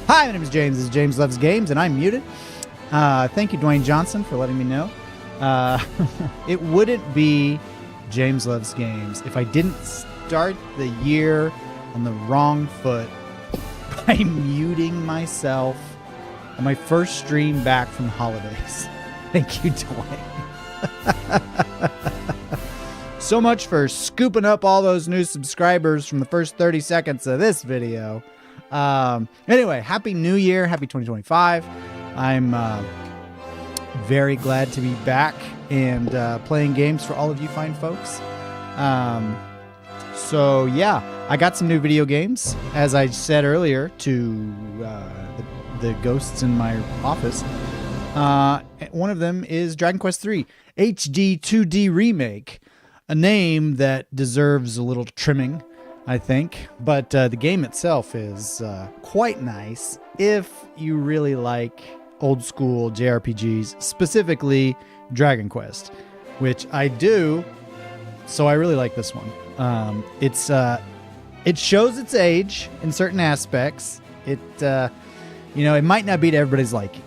Hi, my name is James. This is James Loves Games, and I'm muted. Thank you, Dwayne Johnson, for letting me know. It wouldn't be James Loves Games if I didn't start the year on the wrong foot by muting myself on my first stream back from holidays. Thank you, Dwayne. So much for scooping up all those new subscribers from the first 30 seconds of this video. Anyway, Happy New Year. Happy 2025. I'm very glad to be back and playing games for all of you fine folks. So yeah, I got some new video games, as I said earlier to the ghosts in my office. One of them is Dragon Quest III HD-2D Remake, a name that deserves a little trimming, I think. But the game itself is quite nice if you really like old school JRPGs, specifically Dragon Quest, which I do. So I really like this one. It shows its age in certain aspects. It might not be to everybody's liking.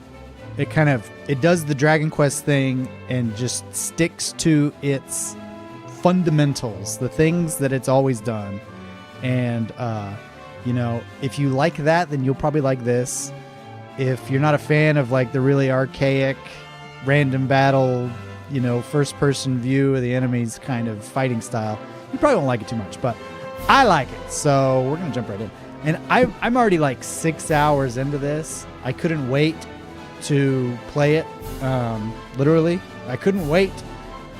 It does the Dragon Quest thing and just sticks to its fundamentals, the things that it's always done. And if you like that, then you'll probably like this. If you're not a fan of like the really archaic random battle, first person view of the enemies kind of fighting style, you probably won't like it too much, but I like it. So we're gonna jump right in. And I'm already like 6 hours into this. I couldn't wait to play it. Literally, I couldn't wait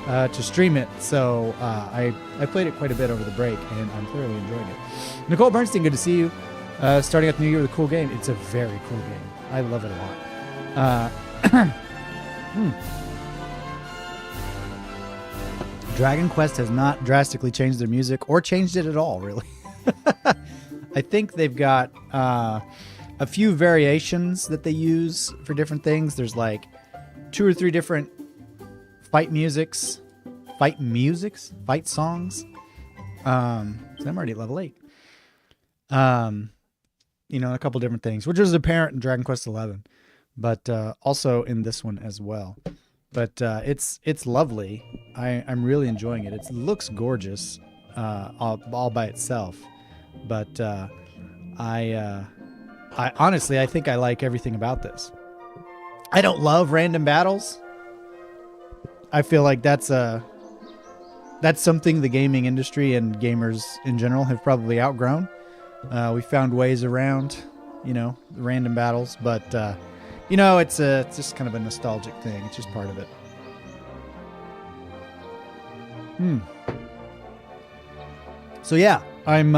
to stream it. So I played it quite a bit over the break, and I'm thoroughly enjoying it. Nicole Bernstein, good to see you. Starting out the new year with a cool game. It's a very cool game. I love it a lot. Dragon Quest has not drastically changed their music or changed it at all, really. I think they've got a few variations that they use for different things. There's like 2 or 3 different fight songs. So I'm already at level 8. A couple different things, which was apparent in Dragon Quest XI, but also in this one as well. But it's lovely. I'm really enjoying it. It looks gorgeous all by itself. But I honestly, I think I like everything about this. I don't love random battles. I feel like that's something the gaming industry and gamers in general have probably outgrown. We found ways around, the random battles, but it's just kind of a nostalgic thing. It's just part of it. So yeah, I'm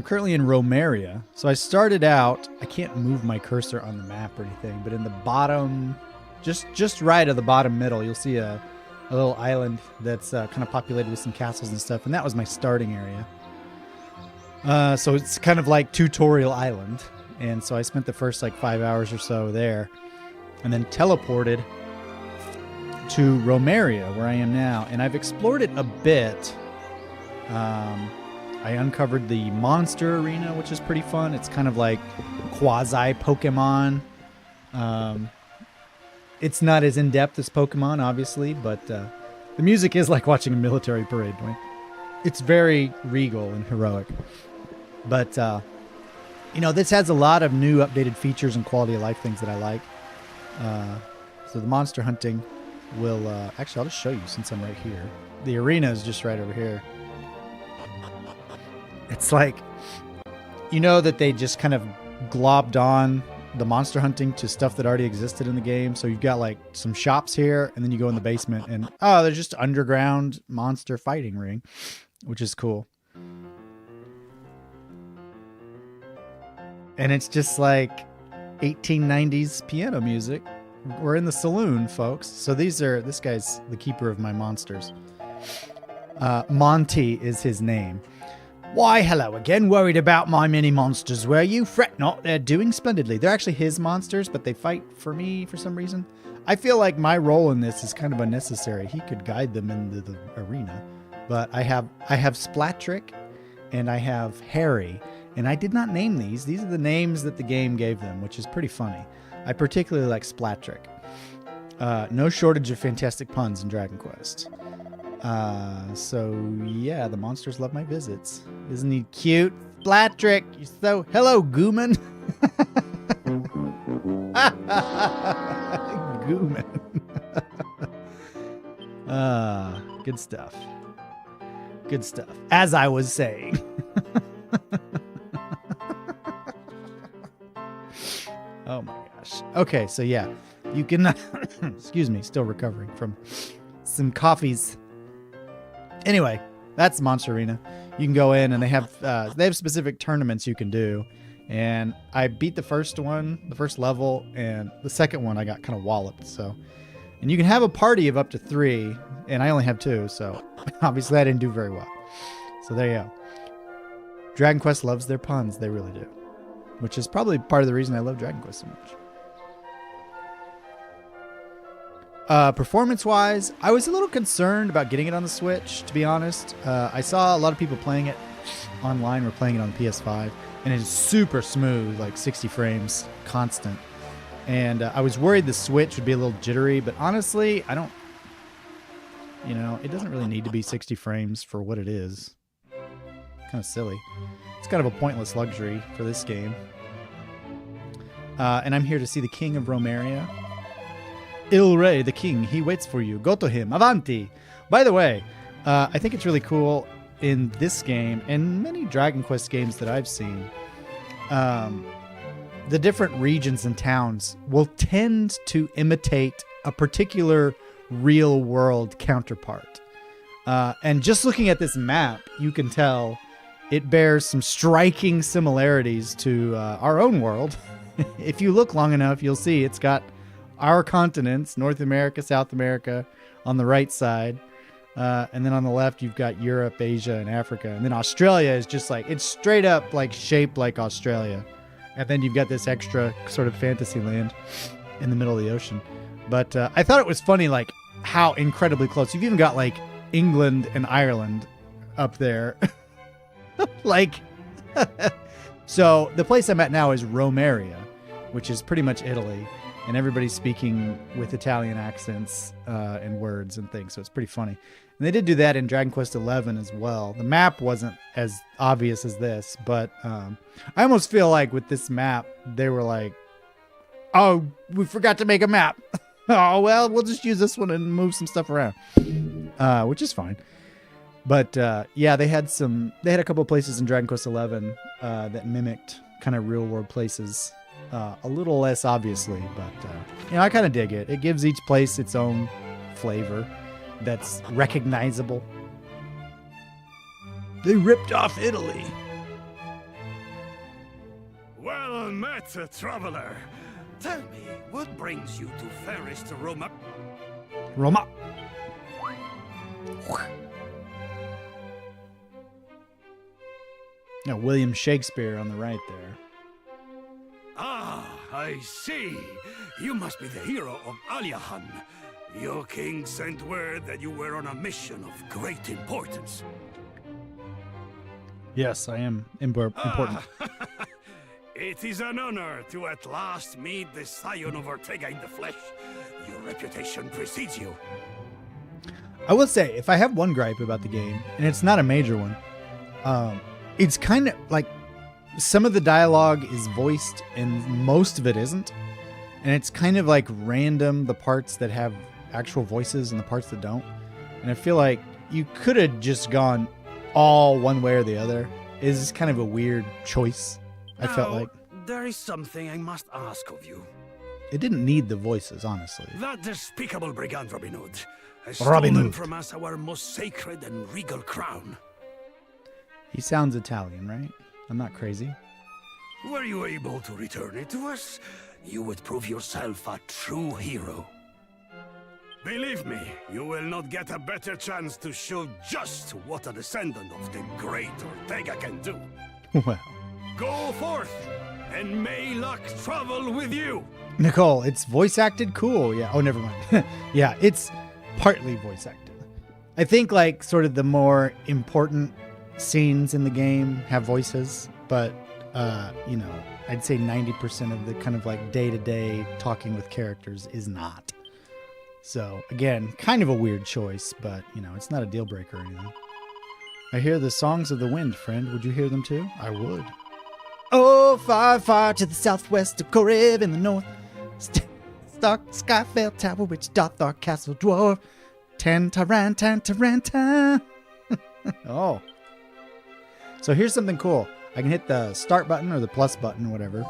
currently in Romeria. So I started out, I can't move my cursor on the map or anything, but in the bottom, just right of the bottom middle, you'll see a little island that's kind of populated with some castles and stuff, and that was my starting area. So it's kind of like Tutorial Island. And so I spent the first 5 hours or so there, and then teleported to Romeria, where I am now. And I've explored it a bit. I uncovered the monster arena, which is pretty fun. It's kind of like quasi Pokemon. It's not as in-depth as Pokemon, obviously, but the music is like watching a military parade. It's very regal and heroic. But this has a lot of new updated features and quality of life things that I like. So the monster hunting will... actually, I'll just show you since I'm right here. The arena is just right over here. It's like... that they just kind of globbed on the monster hunting to stuff that already existed in the game. So you've got some shops here, and then you go in the basement, and there's just underground monster fighting ring, which is cool. And it's just like 1890s piano music. We're in the saloon, folks. So this guy's the keeper of my monsters. Monty is his name. Why, hello again. Worried about my mini monsters, were you? Fret not, they're doing splendidly. They're actually his monsters, but they fight for me for some reason. I feel like my role in this is kind of unnecessary. He could guide them into the arena. But I have Splatrick, and I have Harry. And I did not name these. These are the names that the game gave them, which is pretty funny. I particularly like Splattrick. No shortage of fantastic puns in Dragon Quest. So, yeah, the monsters love my visits. Isn't he cute? Splattrick, you're so... Hello, Gooman. Gooman. Good stuff. Good stuff. As I was saying. Oh my gosh. Okay, so yeah, you can, excuse me, still recovering from some coffees. Anyway, that's Monster Arena. You can go in and they have specific tournaments you can do. And I beat the first one, the first level, and the second one I got kind of walloped. So, and you can have a party of up to 3, and I only have 2, so obviously I didn't do very well. So there you go. Dragon Quest loves their puns, they really do. Which is probably part of the reason I love Dragon Quest so much. Performance-wise, I was a little concerned about getting it on the Switch, to be honest. I saw a lot of people playing it online, were playing it on the PS5, and it is super smooth, like 60 frames, constant. And I was worried the Switch would be a little jittery, but honestly, I don't... You know, it doesn't really need to be 60 frames for what it is. Kind of silly. It's kind of a pointless luxury for this game. And I'm here to see the King of Romeria. Il Re, the King, he waits for you. Go to him. Avanti! By the way, I think it's really cool in this game, and many Dragon Quest games that I've seen, the different regions and towns will tend to imitate a particular real-world counterpart. And just looking at this map, you can tell it bears some striking similarities to our own world. If you look long enough, you'll see it's got our continents, North America, South America, on the right side. And then on the left, you've got Europe, Asia, and Africa. And then Australia is just like, it's straight up like shaped like Australia. And then you've got this extra sort of fantasy land in the middle of the ocean. But I thought it was funny, like, how incredibly close. You've even got, like, England and Ireland up there. Like, so the place I'm at now is Romeria, which is pretty much Italy. And everybody's speaking with Italian accents and words and things. So it's pretty funny. And they did do that in Dragon Quest XI as well. The map wasn't as obvious as this, but I almost feel like with this map, they were like, oh, we forgot to make a map. Oh, well, we'll just use this one and move some stuff around, which is fine. But yeah, they had a couple of places in Dragon Quest XI that mimicked kind of real world places. A little less obviously, but you know, I kind of dig it. It gives each place its own flavor that's recognizable. They ripped off Italy. Well met, traveler. Tell me, what brings you to fairest Roma? Roma. Now, William Shakespeare on the right there. Ah, I see. You must be the hero of Aliahan. Your king sent word that you were on a mission of great importance. Yes, I am important. It is an honor to at last meet the scion of Ortega in the flesh. Your reputation precedes you. I will say, if I have one gripe about the game, and it's not a major one, it's kind of like some of the dialogue is voiced and most of it isn't. And it's kind of like random, the parts that have actual voices and the parts that don't. And I feel like you could have just gone all one way or the other. It's kind of a weird choice, I felt like. There is something I must ask of you. It didn't need the voices, honestly. That despicable brigand Robin Hood has stolen from us our most sacred and regal crown. He sounds Italian, right? I'm not crazy. Were you able to return it to us, you would prove yourself a true hero. Believe me, you will not get a better chance to show just what a descendant of the great Ortega can do. Well. Go forth, and may luck travel with you. Nicole, it's voice acted? Cool. Yeah. Oh, never mind. Yeah, it's partly voice acted. I think like sort of the more important scenes in the game have voices, but you know, I'd say 90% of the kind of like day-to-day talking with characters is not. So again, kind of a weird choice, but you know, it's not a deal breaker or anything. I hear the songs of the wind, friend. Would you hear them too? I would. Oh, far, far to the southwest of Korib in the north. Stark Skyfell Tower, which doth our castle dwarf. Tan. Oh. So here's something cool. I can hit the start button or the plus button, whatever.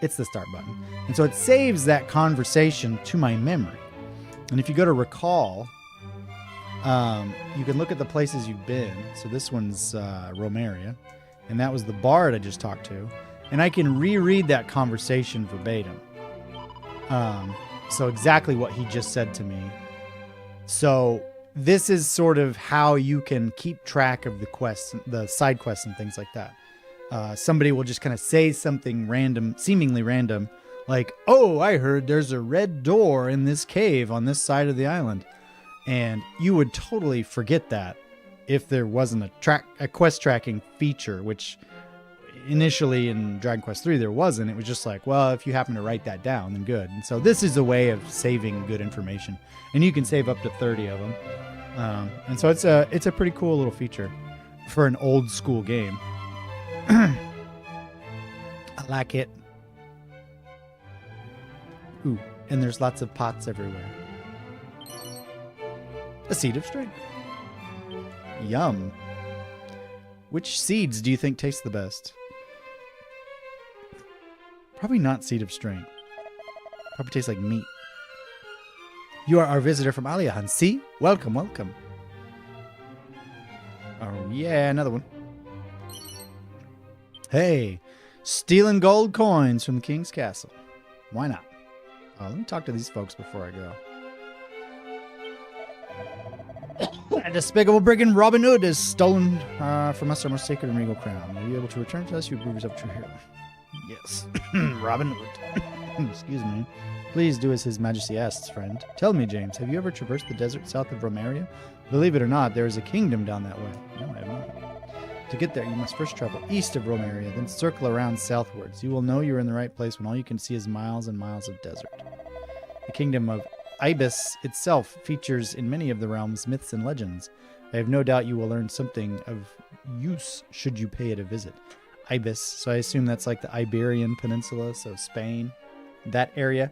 It's the start button. And so it saves that conversation to my memory. And if you go to recall, you can look at the places you've been. So this one's Romaria. And that was the bard I just talked to. And I can reread that conversation verbatim. So exactly what he just said to me. So this is sort of how you can keep track of the quests, the side quests and things like that. Somebody will just kind of say something random, seemingly random, like, oh, I heard there's a red door in this cave on this side of the island. And you would totally forget that if there wasn't a quest tracking feature, which initially in Dragon Quest III there wasn't. It was just like, well, if you happen to write that down, then good. And so this is a way of saving good information. And you can save up to 30 of them. And so it's a pretty cool little feature for an old school game. I like it. Ooh, and there's lots of pots everywhere. A seed of strength. Yum. Which seeds do you think taste the best? Probably not seed of strength. Probably tastes like meat. You are our visitor from Aliahan. See? Welcome, welcome. Oh, yeah, another one. Hey, stealing gold coins from the king's castle. Why not? Oh, let me talk to these folks before I go. That despicable brigand Robin Hood has stolen from us our most sacred and regal crown. Will you be able to return to us? You prove yourself a true hero. Yes. Robin Hood. Excuse me. Please do as His Majesty asks, friend. Tell me, James, have you ever traversed the desert south of Romaria? Believe it or not, there is a kingdom down that way. No, I have not. To get there, you must first travel east of Romaria, then circle around southwards. You will know you're in the right place when all you can see is miles and miles of desert. The kingdom of Ibis itself features in many of the realms myths and legends. I have no doubt you will learn something of use should you pay it a visit. Ibis, so I assume that's like the Iberian Peninsula, so Spain, that area.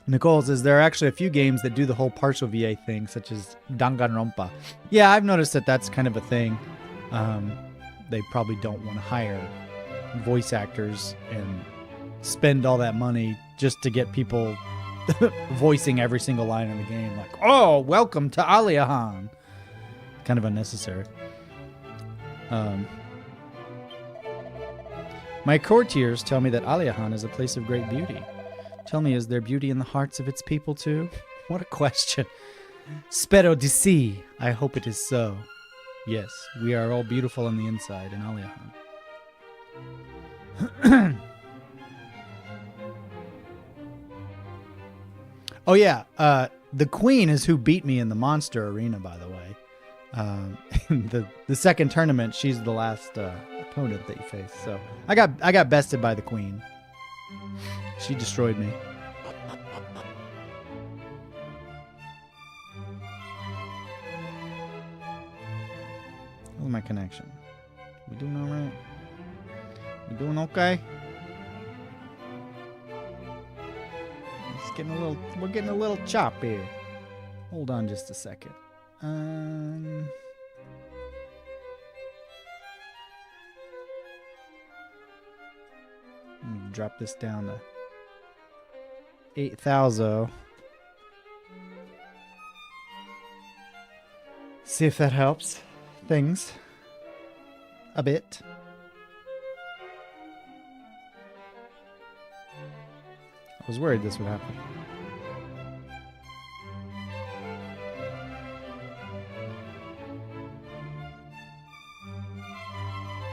Nicole says there are actually a few games that do the whole partial VA thing, such as Danganronpa. Yeah, I've noticed that that's kind of a thing. They probably don't want to hire voice actors and spend all that money just to get people voicing every single line in the game. Like, oh, welcome to Aliahan. Kind of unnecessary. My courtiers tell me that Aliahan is a place of great beauty. Tell me, is there beauty in the hearts of its people too? What a question. Spero di sì. I hope it is so. Yes, we are all beautiful on the inside in Aliahan. Oh yeah, the queen is who beat me in the monster arena, by the way. The second tournament, she's the last opponent that you face. So I got bested by the queen. She destroyed me. How's my connection? We doing all right? We doing okay? We're getting a little chop here. Hold on just a second. Let me drop this down to 8,000. See if that helps things a bit. I was worried this would happen.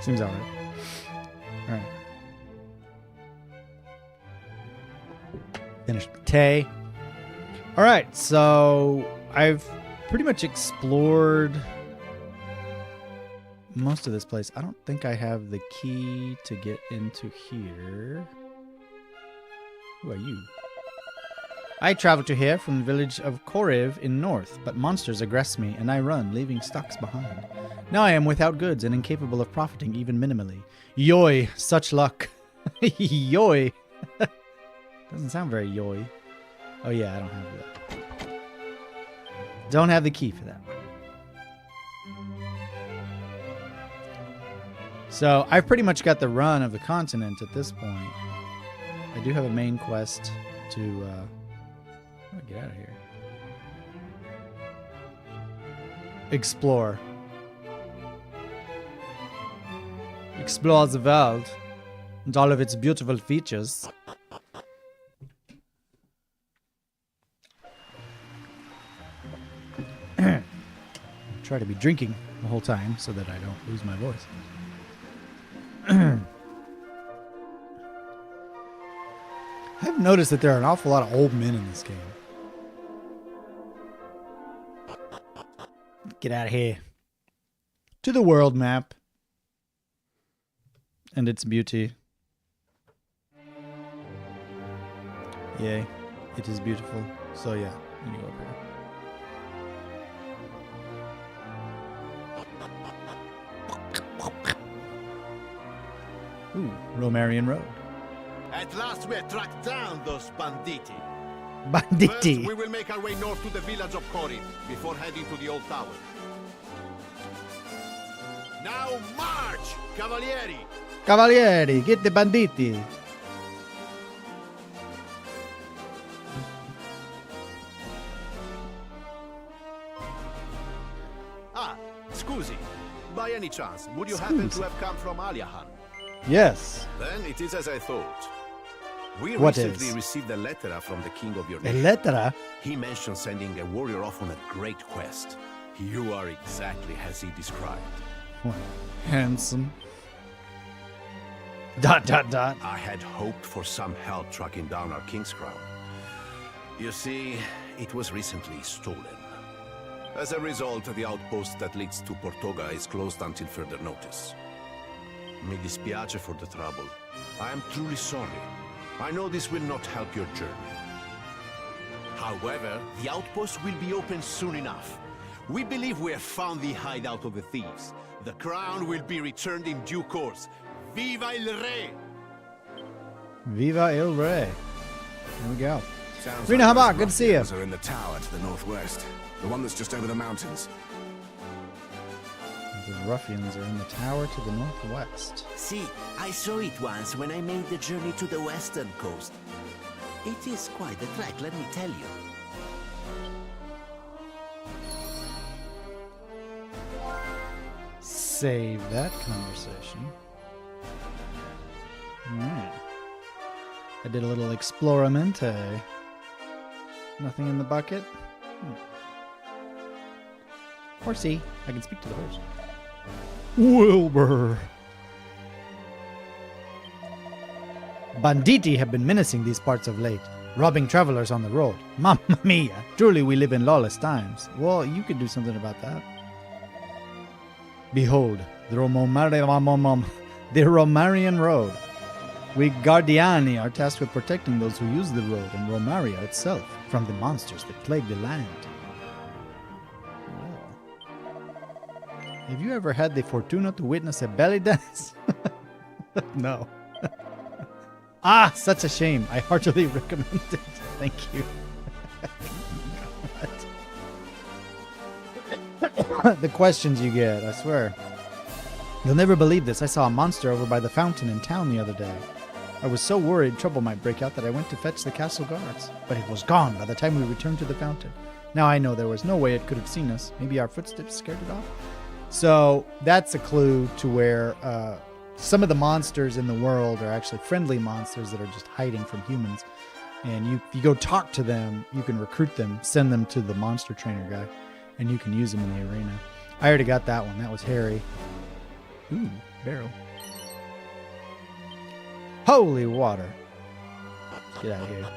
Seems alright. Alright. Finished Tay. Alright, so I've pretty much explored most of this place. I don't think I have the key to get into here. Who are you? I travel to here from the village of Korev in north, but monsters aggress me, and I run, leaving stocks behind. Now I am without goods and incapable of profiting even minimally. Yoy, such luck. Yoy. Doesn't sound very yoy. Oh yeah, I don't have that. Don't have the key for that. So I've pretty much got the run of the continent at this point. I do have a main quest to get out of here. Explore. Explore the world and all of its beautiful features. Try to be drinking the whole time so that I don't lose my voice. I've noticed that there are an awful lot of old men in this game. Get out of here. To the world map. And its beauty. Yay. It is beautiful. So yeah, you go up here. Ooh, Romarian Road. At last we have tracked down those banditi. Banditi. First, we will make our way north to the village of Corinth before heading to the old tower. Now march, Cavalieri! Cavalieri, get the banditi. Ah, scusi. By any chance, would you happen to have come from Aliahan? Yes. Then it is as I thought. We What recently is? received a letter from the king of your A nation. letter? He mentioned sending a warrior off on a great quest. You are exactly as he described. Handsome. Dot, dot, dot. I had hoped for some help tracking down our king's crown. You see, it was recently stolen. As a result, the outpost that leads to Ortega is closed until further notice. Mi dispiace for the trouble. I am truly sorry. I know this will not help your journey. However, the outpost will be open soon enough. We believe we have found the hideout of the thieves. The crown will be returned in due course. Viva il Re! Viva el Rey. There we go. Sounds Rena like Habak, those good to see you. ruffians are in the tower to the northwest. The one that's just over the mountains. The ruffians are in the tower to the northwest. See, I saw it once when I made the journey to the western coast. It is quite a trek, let me tell you. Save that conversation. Alright. I did a little exploramente. Nothing in the bucket? Horsey. I can speak to the horse. Wilbur. Banditi have been menacing these parts of late, robbing travelers on the road. Mamma mia! Truly we live in lawless times. Well, you could do something about that. Behold, the Romarian Road. We Guardiani are tasked with protecting those who use the road and Romaria itself from the monsters that plague the land. Well, have you ever had the fortuna to witness a belly dance? No. Ah, such a shame. I heartily recommend it. Thank you. The questions you get, I swear. You'll never believe this. I saw a monster over by the fountain in town the other day. I was so worried trouble might break out that I went to fetch the castle guards. But it was gone by the time we returned to the fountain. Now I know there was no way it could have seen us. Maybe our footsteps scared it off? So that's a clue to where some of the monsters in the world are actually friendly monsters that are just hiding from humans. And if you go talk to them, you can recruit them, send them to the monster trainer guy, and you can use them in the arena. I already got that one. That was Harry. Ooh, barrel. Holy water. Let's get out of here.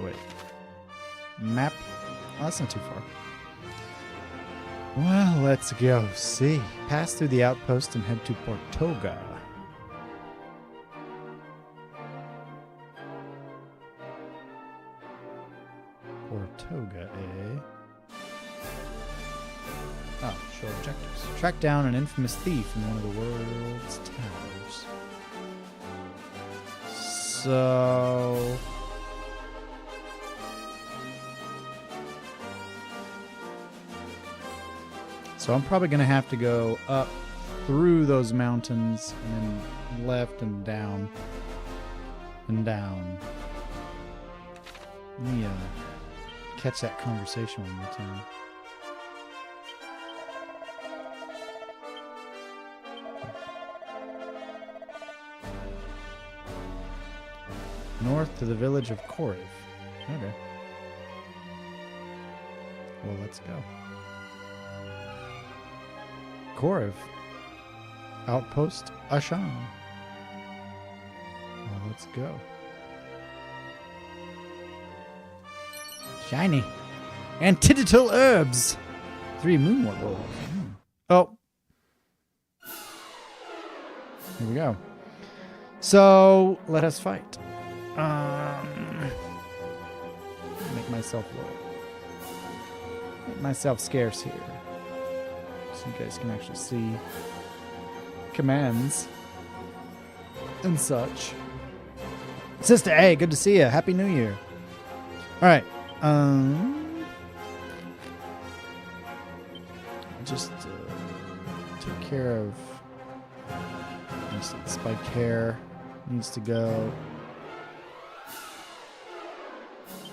Wait. Map? Oh, that's not too far. Well, let's go see. Pass through the outpost and head to Ortega. Ortega, eh? Oh, show objectives. Track down an infamous thief in one of the world's towers. So... So I'm probably going to have to go up through those mountains and then left and down. And down. Let me catch that conversation one more time. North to the village of Koriv. Okay. Well, let's go. Koriv. Outpost Ashan. Well, let's go. Shiny. Antidotal herbs. 3 moonwort rolls. Oh. Here we go. So, let us fight. Make myself low. Make myself scarce here. So you guys can actually see commands and such. Sister A, good to see you. Happy New Year. Alright. Just take care of spiked hair. Needs to go.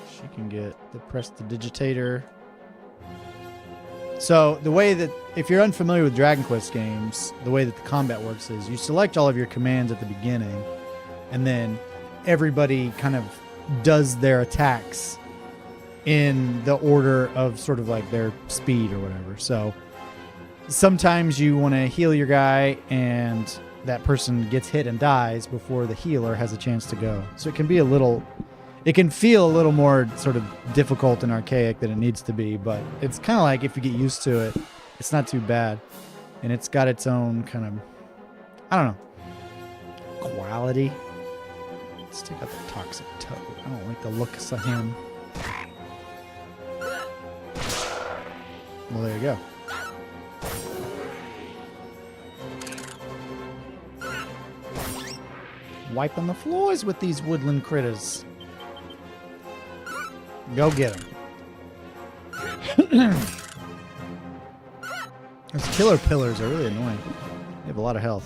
She can get the prestidigitator. So the way that, if you're unfamiliar with Dragon Quest games, the way that the combat works is you select all of your commands at the beginning, and then everybody kind of does their attacks in the order of sort of like their speed or whatever. So sometimes you want to heal your guy and that person gets hit and dies before the healer has a chance to go. So it can be it can feel a little more sort of difficult and archaic than it needs to be, but it's kind of like if you get used to it, it's not too bad. And it's got its own kind of, I don't know, quality. Let's take out the toxic toad. I don't like the looks of him. Well, there you go. Wiping the floors with these woodland critters. Go get them. Those killer pillars are really annoying. They have a lot of health.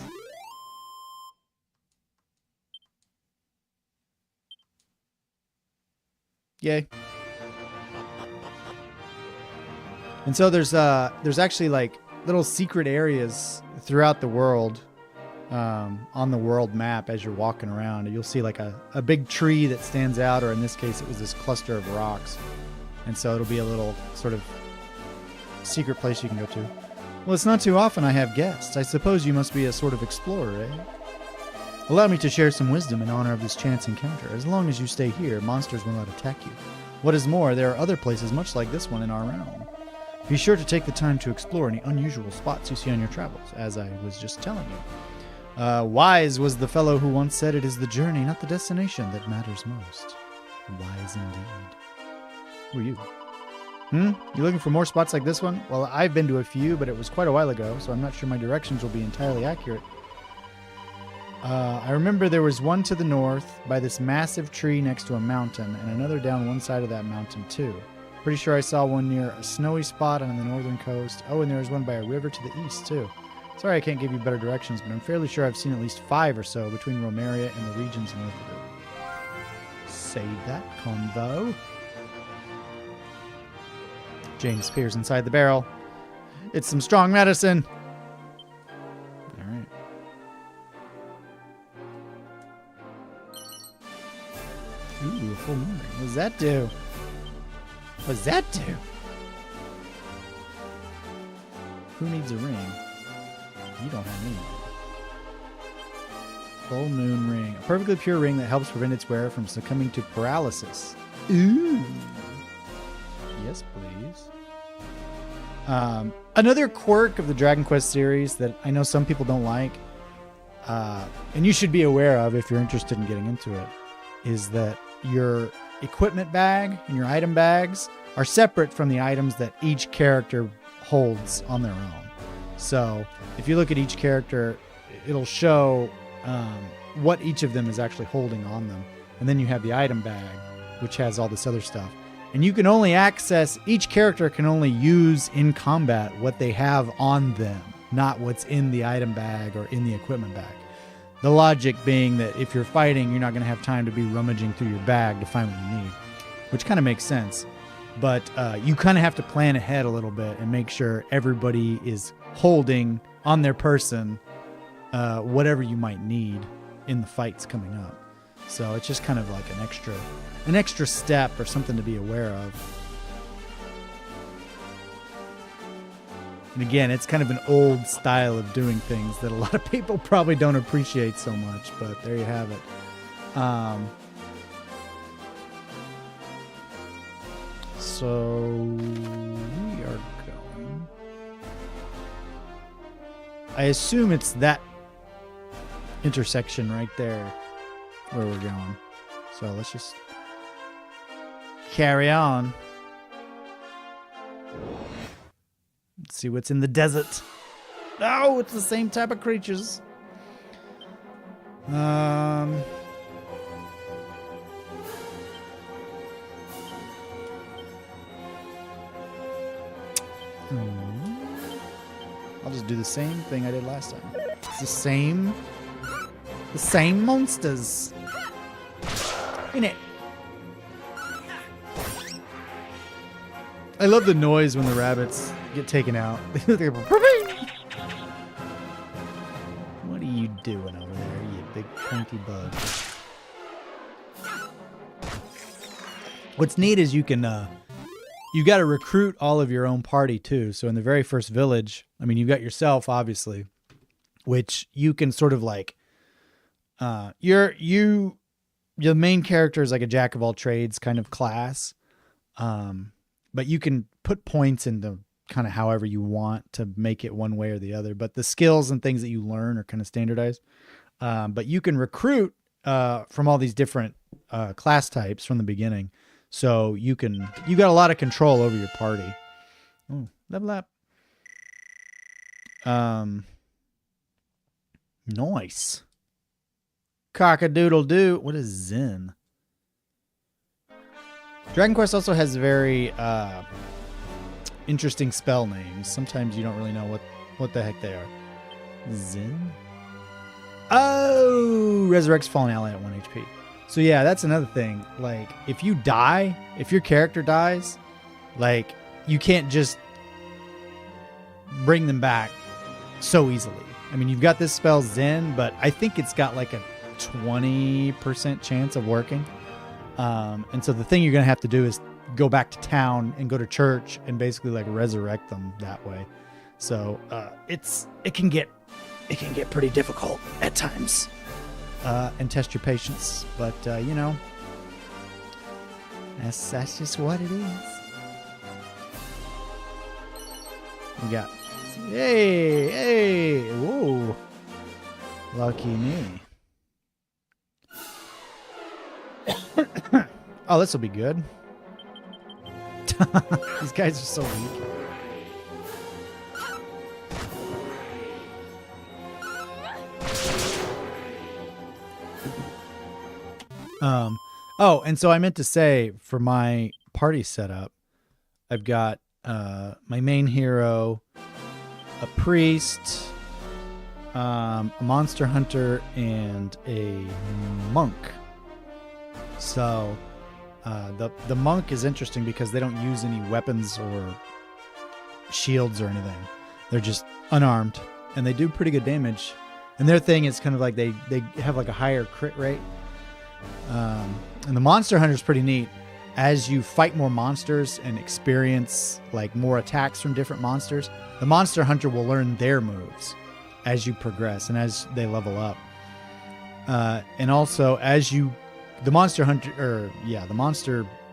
Yay. And so there's actually like little secret areas throughout the world, on the world map as you're walking around. You'll see like a big tree that stands out, or in this case it was this cluster of rocks. And so it'll be a little sort of secret place you can go to. Well, it's not too often I have guests. I suppose you must be a sort of explorer, eh? Allow me to share some wisdom in honor of this chance encounter. As long as you stay here, monsters will not attack you. What is more, there are other places much like this one in our realm. Be sure to take the time to explore any unusual spots you see on your travels, as I was just telling you. Wise was the fellow who once said it is the journey, not the destination, that matters most. Wise indeed. Who are you? You looking for more spots like this one? Well, I've been to a few, but it was quite a while ago, so I'm not sure my directions will be entirely accurate. I remember there was one to the north by this massive tree next to a mountain, and another down one side of that mountain too. Pretty sure I saw one near a snowy spot on the northern coast. Oh, and there was one by a river to the east too. Sorry I can't give you better directions, but I'm fairly sure I've seen at least 5 or so between Romeria and the regions north of it. Save that convo. Jane spears inside the barrel. It's some strong medicine. Alright. Ooh, a full moon ring. What does that do? What does that do? Who needs a ring? You don't have me. Full moon ring. A perfectly pure ring that helps prevent its wearer from succumbing to paralysis. Ooh. Yes, please. Another quirk of the Dragon Quest series that I know some people don't like, and you should be aware of if you're interested in getting into it, is that your equipment bag and your item bags are separate from the items that each character holds on their own. So if you look at each character, it'll show what each of them is actually holding on them. And then you have the item bag, which has all this other stuff. And you can only access, each character can only use in combat what they have on them, not what's in the item bag or in the equipment bag. The logic being that if you're fighting, you're not going to have time to be rummaging through your bag to find what you need, which kind of makes sense. But you kind of have to plan ahead a little bit and make sure everybody is holding on their person whatever you might need in the fights coming up. So it's just kind of like an extra step or something to be aware of. And again, it's kind of an old style of doing things that a lot of people probably don't appreciate so much, but there you have it. So we are going. I assume it's that intersection right there where we're going. So let's just carry on. Let's see what's in the desert. Oh, it's the same type of creatures. I'll just do the same thing I did last time. It's the same monsters. In it. I love the noise when the rabbits get taken out. What are you doing over there, you big pointy bug? What's neat is you can you got to recruit all of your own party too. So in the very first village, I mean, you've got yourself obviously, which you can sort of like your main character is like a jack of all trades kind of class. But you can put points into kind of however you want to make it one way or the other. But the skills and things that you learn are kind of standardized. But you can recruit from all these different class types from the beginning. So you got a lot of control over your party. Oh, level up. Nice. Cock-a-doodle-doo. What is Zen? Dragon Quest also has very interesting spell names. Sometimes you don't really know what the heck they are. Zen? Oh! Resurrects fallen ally at 1 HP. So yeah, that's another thing. Like, if you die, if your character dies, like, you can't just bring them back so easily. I mean, you've got this spell Zen, but I think it's got like a 20% chance of working. And so the thing you're going to have to do is go back to town and go to church and basically like resurrect them that way. So it can get pretty difficult at times and test your patience. But, you know, that's just what it is. We got, hey, whoa, lucky me. Oh, this will be good. These guys are so weak. Oh, and so I meant to say for my party setup, I've got my main hero, a priest, a monster hunter, and a monk. So the monk is interesting because they don't use any weapons or shields or anything. They're just unarmed, and they do pretty good damage. And their thing is kind of like they have like a higher crit rate. And the monster hunter is pretty neat. As you fight more monsters and experience like more attacks from different monsters, the monster hunter will learn their moves as you progress and as they level up. And also as you, the monster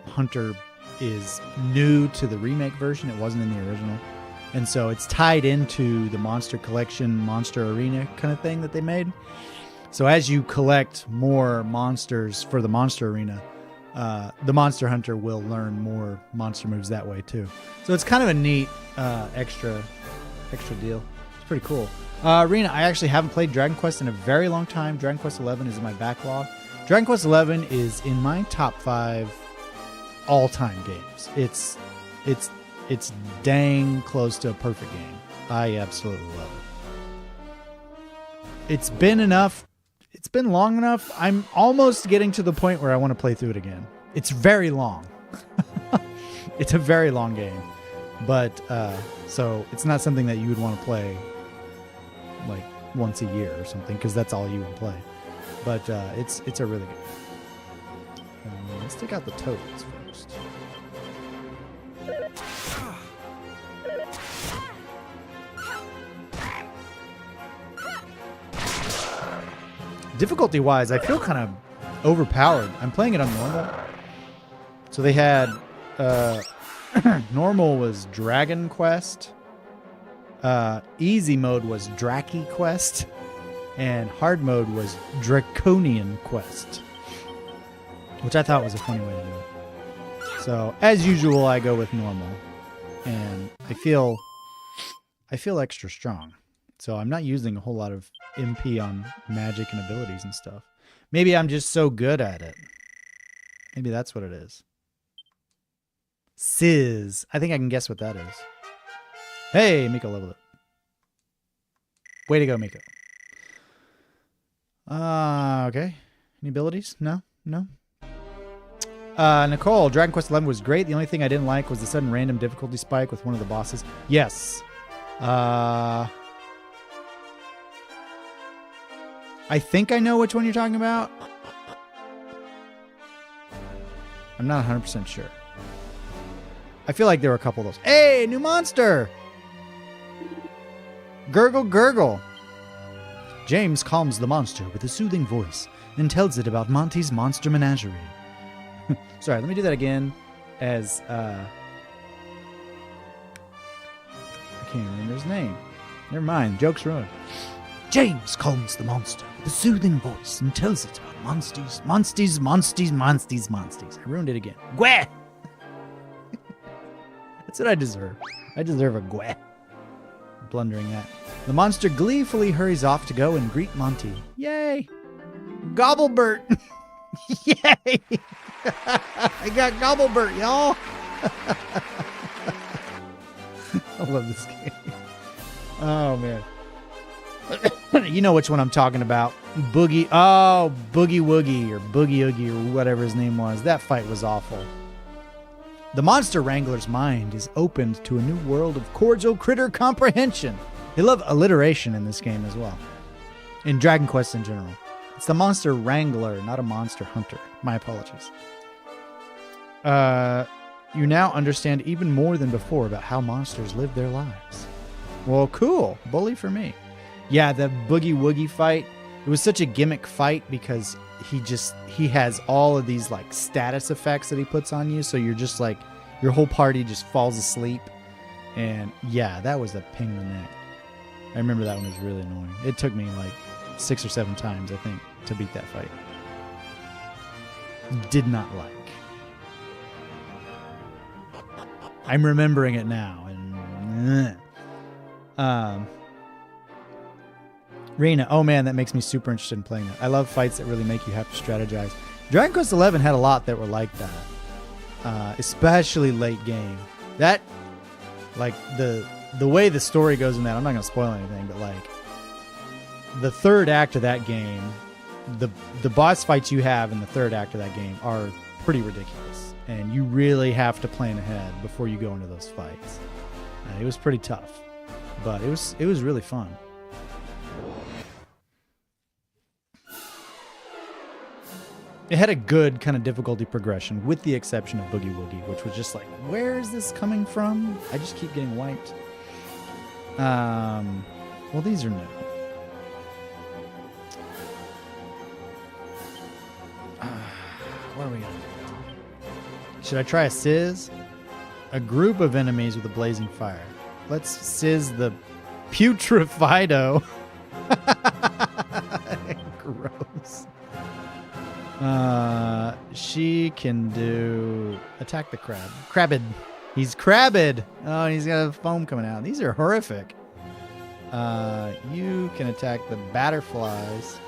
hunter is new to the remake version. It wasn't in the original. And so it's tied into the monster collection, monster arena kind of thing that they made. So as you collect more monsters for the monster arena, the monster hunter will learn more monster moves that way too. So it's kind of a neat extra deal. It's pretty cool. Arena, I actually haven't played Dragon Quest in a very long time. Dragon Quest 11 is in my backlog. Dragon Quest 11 is in my top 5 all-time games. It's dang close to a perfect game. I absolutely love it. It's been enough. It's been long enough. I'm almost getting to the point where I want to play through it again. It's very long. It's a very long game. But, so it's not something that you would want to play like once a year or something, because that's all you would play. But it's a really good game. Let's take out the toads first. Difficulty-wise, I feel kind of overpowered. I'm playing it on normal. So they had normal was Dragon Quest. Easy mode was Draki Quest. And hard mode was Draconian Quest, which I thought was a funny way to do it. So, as usual, I go with normal. And I feel extra strong. So I'm not using a whole lot of MP on magic and abilities and stuff. Maybe I'm just so good at it. Maybe that's what it is. Sizz. I think I can guess what that is. Hey, Miko leveled it. Way to go, Miko. Okay. Any abilities? No? No? Nicole, Dragon Quest XI was great. The only thing I didn't like was the sudden random difficulty spike with one of the bosses. Yes. I think I know which one you're talking about. I'm not 100% sure. I feel like there were a couple of those. Hey, new monster! Gurgle Gurgle. James calms the monster with a soothing voice and tells it about Monty's monster menagerie. Sorry, let me do that again as, I can't remember his name. Never mind, joke's ruined. James calms the monster with a soothing voice and tells it about monsters. I ruined it again. Gweh! That's what I deserve. I deserve a gweh. Blundering that. The monster gleefully hurries off to go and greet Monty. Yay! Gobblebert! Yay! I got Gobblebert, y'all! I love this game. Oh, man. You know which one I'm talking about. Boogie Woogie or Boogie Oogie or whatever his name was. That fight was awful. The monster wrangler's mind is opened to a new world of cordial critter comprehension. They love alliteration in this game as well. In Dragon Quest in general. It's the monster wrangler, not a monster hunter. My apologies. You now understand even more than before about how monsters live their lives. Well, cool. Bully for me. Yeah, the Boogie Woogie fight, it was such a gimmick fight because he has all of these like status effects that he puts on you, so you're just like, your whole party just falls asleep. And yeah, that was a pain in the neck. I remember that one was really annoying. It took me like 6 or 7 times, I think, to beat that fight. Did not like. I'm remembering it now. And Rena, oh man, that makes me super interested in playing it. I love fights that really make you have to strategize. Dragon Quest XI had a lot that were like that, especially late game. That, like the way the story goes in that, I'm not gonna spoil anything, but like the third act of that game, the boss fights you have in the third act of that game are pretty ridiculous, and you really have to plan ahead before you go into those fights. It was pretty tough, but it was really fun. It had a good kind of difficulty progression, with the exception of Boogie Woogie, which was just like, where is this coming from? I just keep getting wiped. Well, these are new. What are we gonna do? Should I try a sizz? A group of enemies with a blazing fire. Let's sizz the Putrefido. Gross. She can do attack the crab. Crabbed. He's crabbed. Oh, he's got foam coming out. These are horrific. You can attack the batterflies.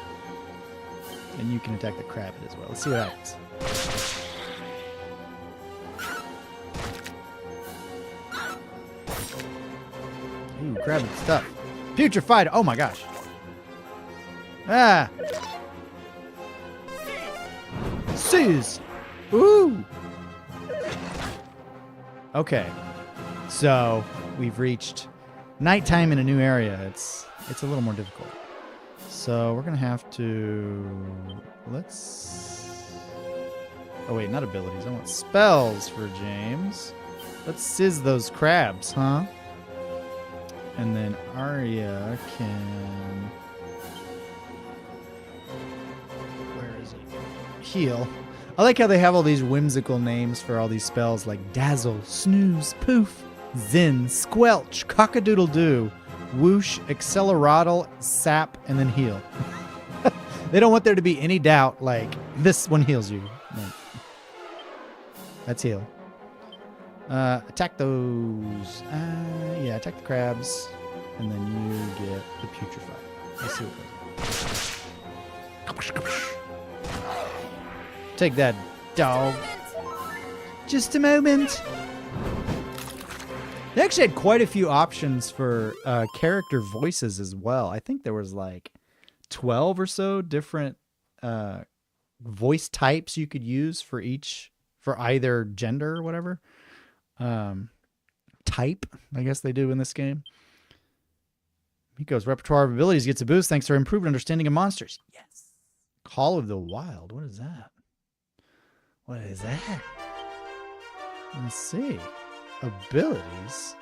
And you can attack the crabbed as well. Let's see what happens. Ooh, crabbed stuff. Putrefied. Oh my gosh. Ah. Seize. Ooh. Okay. So we've reached nighttime in a new area. It's a little more difficult. So we're gonna have to oh wait, not abilities. I want spells for James. Let's sizz those crabs, huh? And then Arya can... Where is he? Heal. I like how they have all these whimsical names for all these spells like Dazzle, Snooze, Poof, Zen, Squelch, Cock-a-doodle-doo, Whoosh, Accelerattle, Sap, and then Heal. They don't want there to be any doubt, like, this one heals you. Like, that's Heal. Attack those. Yeah, attack the crabs. And then you get the Putrefied. Let's see what goes on. Take that, dog. Just a moment. They actually had quite a few options for character voices as well. I think there was like 12 or so different voice types you could use for either gender or whatever. Type, I guess they do in this game. Miko's repertoire of abilities gets a boost thanks to her improved understanding of monsters. Yes. Call of the Wild. What is that? What is that? Let's see. Abilities.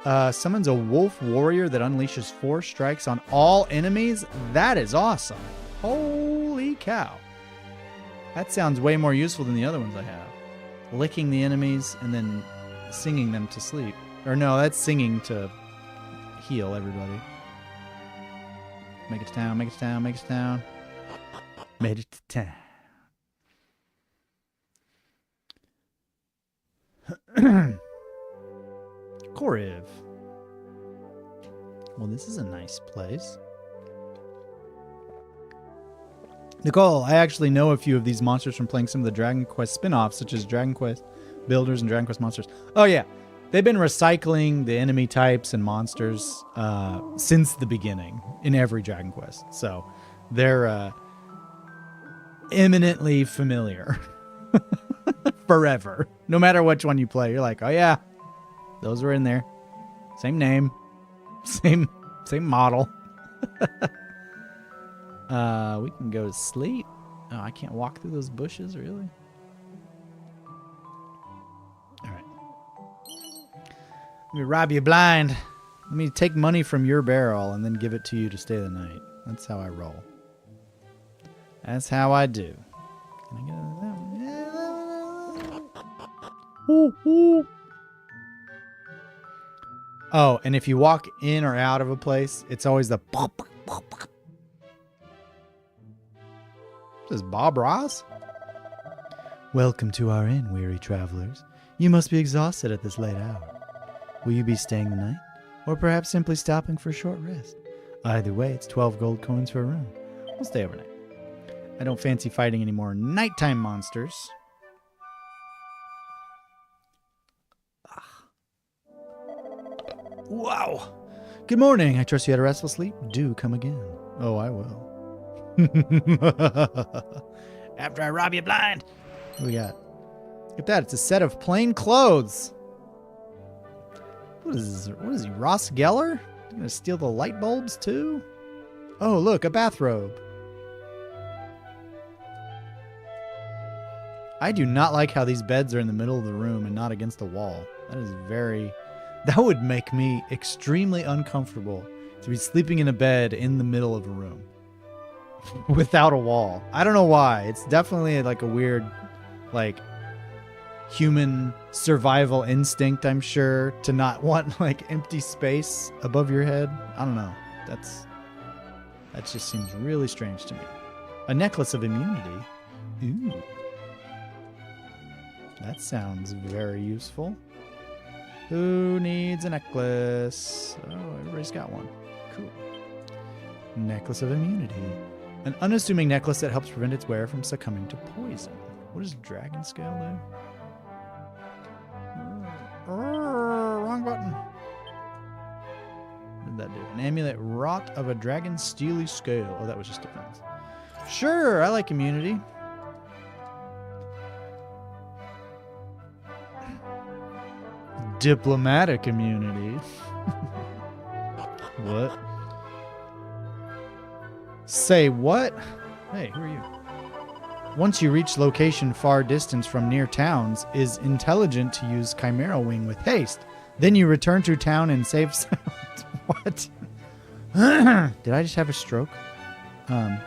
Summons a wolf warrior that unleashes 4 strikes on all enemies. That is awesome. Holy cow. That sounds way more useful than the other ones I have. Licking the enemies and then singing them to sleep. Or no, that's singing to heal everybody. Make it to town, make it to town, make it to town. Made it to town. Koriv. Well, this is a nice place. Nicole, I actually know a few of these monsters from playing some of the Dragon Quest spin-offs, such as Dragon Quest Builders and Dragon Quest Monsters. Oh, yeah. They've been recycling the enemy types and monsters since the beginning in every Dragon Quest. So they're eminently familiar. Forever. No matter which one you play, you're like, oh, yeah. Those were in there. Same name. Same model. We can go to sleep. Oh, I can't walk through those bushes, really? Alright. Let me rob you blind. Let me take money from your barrel and then give it to you to stay the night. That's how I roll. That's how I do. Can I get out of that one? Ooh, ooh. Oh, and if you walk in or out of a place, it's always the pop, pop, pop. This is Bob Ross. Welcome to our inn, weary travelers. You must be exhausted at this late hour. Will you be staying the night? Or perhaps simply stopping for a short rest? Either way, it's 12 gold coins for a room. We'll stay overnight. I don't fancy fighting any more nighttime monsters. Wow. Good morning. I trust you had a restful sleep. Do come again. Oh, I will. After I rob you blind. What do we got? Look at that. It's a set of plain clothes. What is this? What is he? Ross Geller? You gonna steal the light bulbs too? Oh, look, a bathrobe. I do not like how these beds are in the middle of the room and not against the wall. That would make me extremely uncomfortable to be sleeping in a bed in the middle of a room without a wall. I don't know why. It's definitely like a weird, like, human survival instinct, I'm sure, to not want like empty space above your head. I don't know. That just seems really strange to me. A necklace of immunity. Ooh. That sounds very useful. Who needs a necklace? Oh, everybody's got one. Cool. Necklace of immunity. An unassuming necklace that helps prevent its wearer from succumbing to poison. What does dragon scale do? Wrong button. What did that do? An amulet wrought of a dragon's steely scale. Oh, that was just defense. Sure, I like immunity. Diplomatic immunity. What? Say what? Hey, who are you? Once you reach location far distance from near towns, is intelligent to use Chimera Wing with haste. Then you return to town in safe sound. What? Did I just have a stroke? Let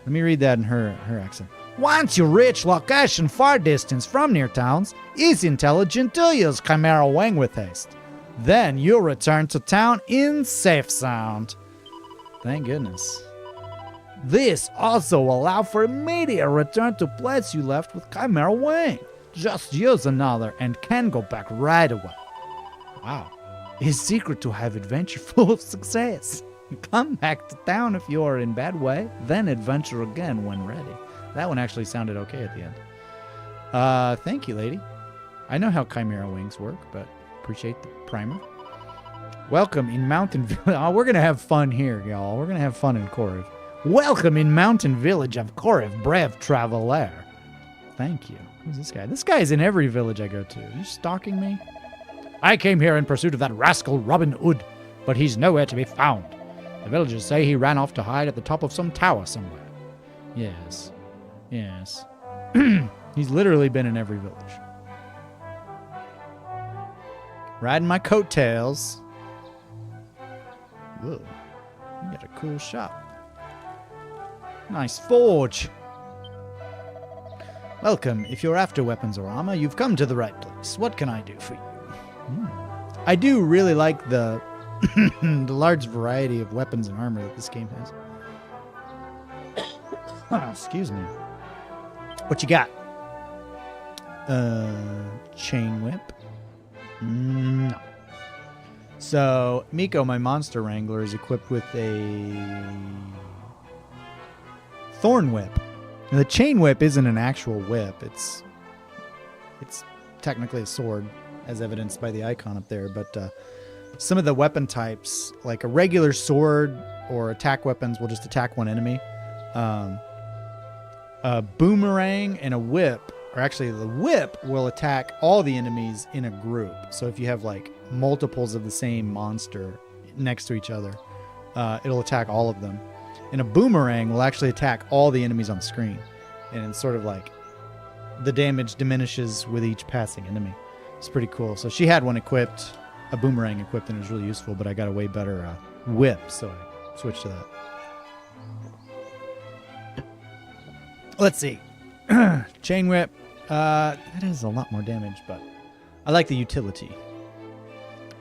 me read that in her accent. Once you reach location far distance from near towns, is intelligent to use Chimera Wing with haste. Then you'll return to town in safe sound. Thank goodness. This also will allow for immediate return to place you left with Chimera Wing. Just use another and can go back right away. Wow. His secret to have adventure full of success. Come back to town if you are in bad way, then adventure again when ready. That one actually sounded okay at the end. Thank you, lady. I know how Chimera Wings work, but appreciate the primer. Welcome in Mountain Village. Oh, we're going to have fun here, y'all. We're going to have fun in Koriv. Welcome in Mountain Village of Koriv, brave traveler. Thank you. Who's this guy? This guy is in every village I go to. Are you stalking me? I came here in pursuit of that rascal Robin Hood, but he's nowhere to be found. The villagers say he ran off to hide at the top of some tower somewhere. Yes. Yes. He's literally been in every village. Riding my coattails. Whoa. You got a cool shop. Nice forge. Welcome. If you're after weapons or armor, you've come to the right place. What can I do for you? I do really like the the large variety of weapons and armor that this game has. Excuse me. What you got? Chain whip? No. So, Miko, my monster wrangler, is equipped with a thorn whip. Now, the chain whip isn't an actual whip. It's technically a sword, as evidenced by the icon up there. But some of the weapon types, like a regular sword or attack weapons, will just attack one enemy. A boomerang and a whip, or actually the whip will attack all the enemies in a group. So if you have like multiples of the same monster next to each other, it'll attack all of them. And a boomerang will actually attack all the enemies on the screen. And it's sort of like the damage diminishes with each passing enemy. It's pretty cool. So she had one equipped, a boomerang equipped, and it was really useful, but I got a way better whip, so I switched to that. Let's see. Chain whip. That has a lot more damage, but I like the utility.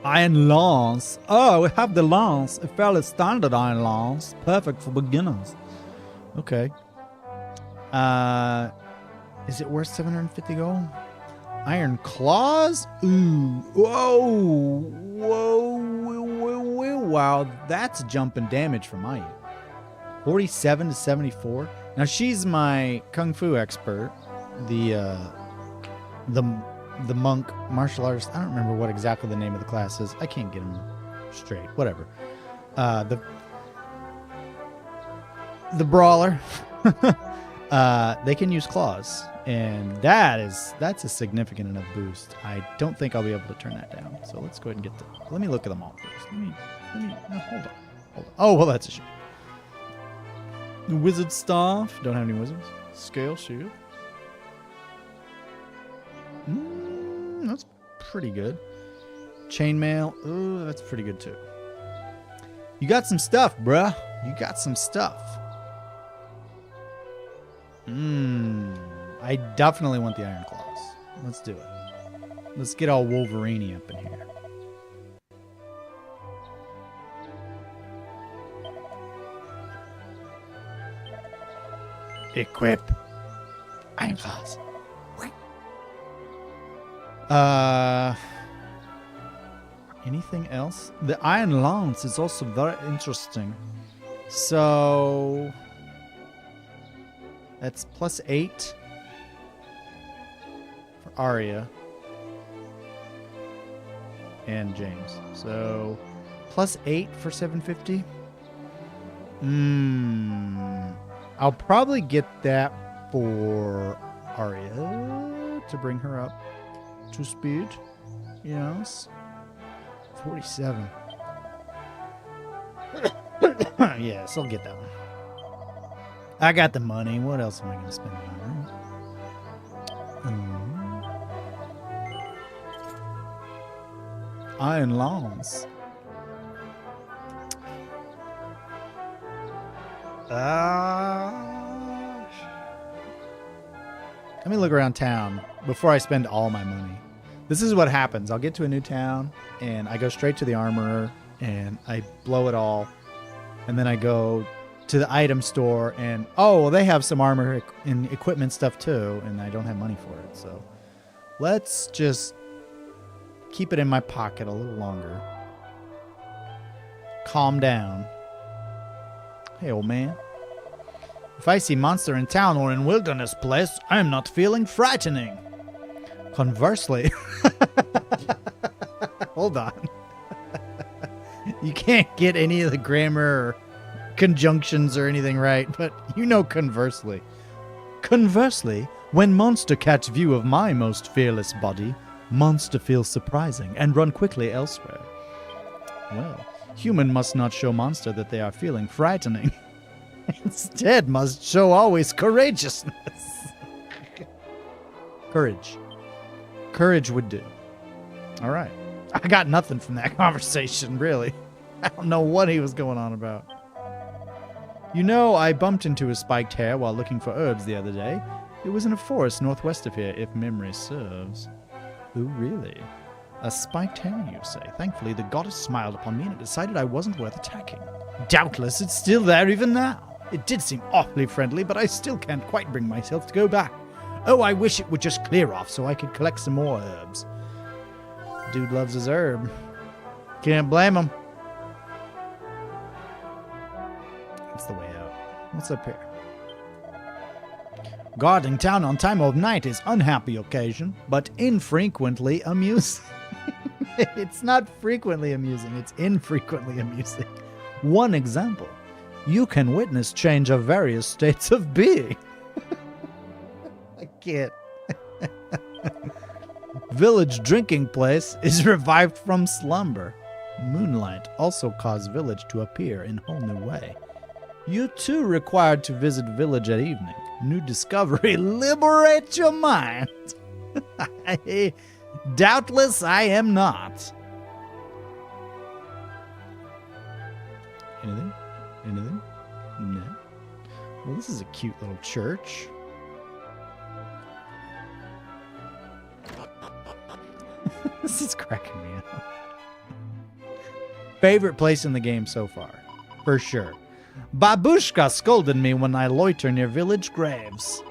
Iron lance. Oh, we have the lance. A fairly standard iron lance. Perfect for beginners. Okay. Is it worth 750 gold? Iron claws? Ooh. Whoa. Whoa. Wow. That's jumping damage for my 47 to 74. Now she's my kung fu expert. The monk martial artist. I don't remember what exactly the name of the class is. I can't get them straight. Whatever. The brawler. They can use claws, and that's a significant enough boost. I don't think I'll be able to turn that down. So let's go ahead and get the. Let me look at them all first. Let me. No, hold on. Oh well, that's a shame. Wizard staff. Don't have any wizards. Scale shield. That's pretty good. Chainmail. Ooh, that's pretty good too. You got some stuff, bruh. You got some stuff. I definitely want the iron claws. Let's do it. Let's get all Wolverine up in here. Equip. Iron Claws. Anything else? The Iron Lance is also very interesting. So that's +8 for Arya and James. So +8 for 750. I'll probably get that for Arya to bring her up to speed. Yes. 47. Yes, I'll get that one. I got the money. What else am I going to spend it on? Iron Lance. Let me look around town before I spend all my money. This is what happens. I'll get to a new town, and I go straight to the armorer, and I blow it all. And then I go to the item store, and, oh, well, they have some armor and equipment stuff, too, and I don't have money for it. So let's just keep it in my pocket a little longer. Calm down. Hey, old man. If I see monster in town or in wilderness place, I am not feeling frightening. Conversely, hold on. You can't get any of the grammar or conjunctions or anything right, but you know conversely. Conversely, when monster catch view of my most fearless body, monster feels surprising and run quickly elsewhere. Well, human must not show monster that they are feeling frightening. Instead must show always courageousness. Courage. Courage would do. All right. I got nothing from that conversation, really. I don't know what he was going on about. You know, I bumped into a spiked hare while looking for herbs the other day. It was in a forest northwest of here, if memory serves. Oh, really? A spiked hare, you say? Thankfully, the goddess smiled upon me and decided I wasn't worth attacking. Doubtless, it's still there even now. It did seem awfully friendly, but I still can't quite bring myself to go back. Oh, I wish it would just clear off so I could collect some more herbs. Dude loves his herb. Can't blame him. That's the way out. What's up here? Guarding town on time of night is unhappy occasion, but infrequently amusing. It's not frequently amusing, it's infrequently amusing. One example. You can witness change of various states of being. I can't. Village drinking place is revived from slumber. Moonlight also caused village to appear in whole new way. You too required to visit village at evening. New discovery, liberate your mind. Doubtless I am not. Anything? Anything? No. Well, this is a cute little church. This is cracking me up. Favorite place in the game so far, for sure. Babushka scolded me when I loiter near village graves.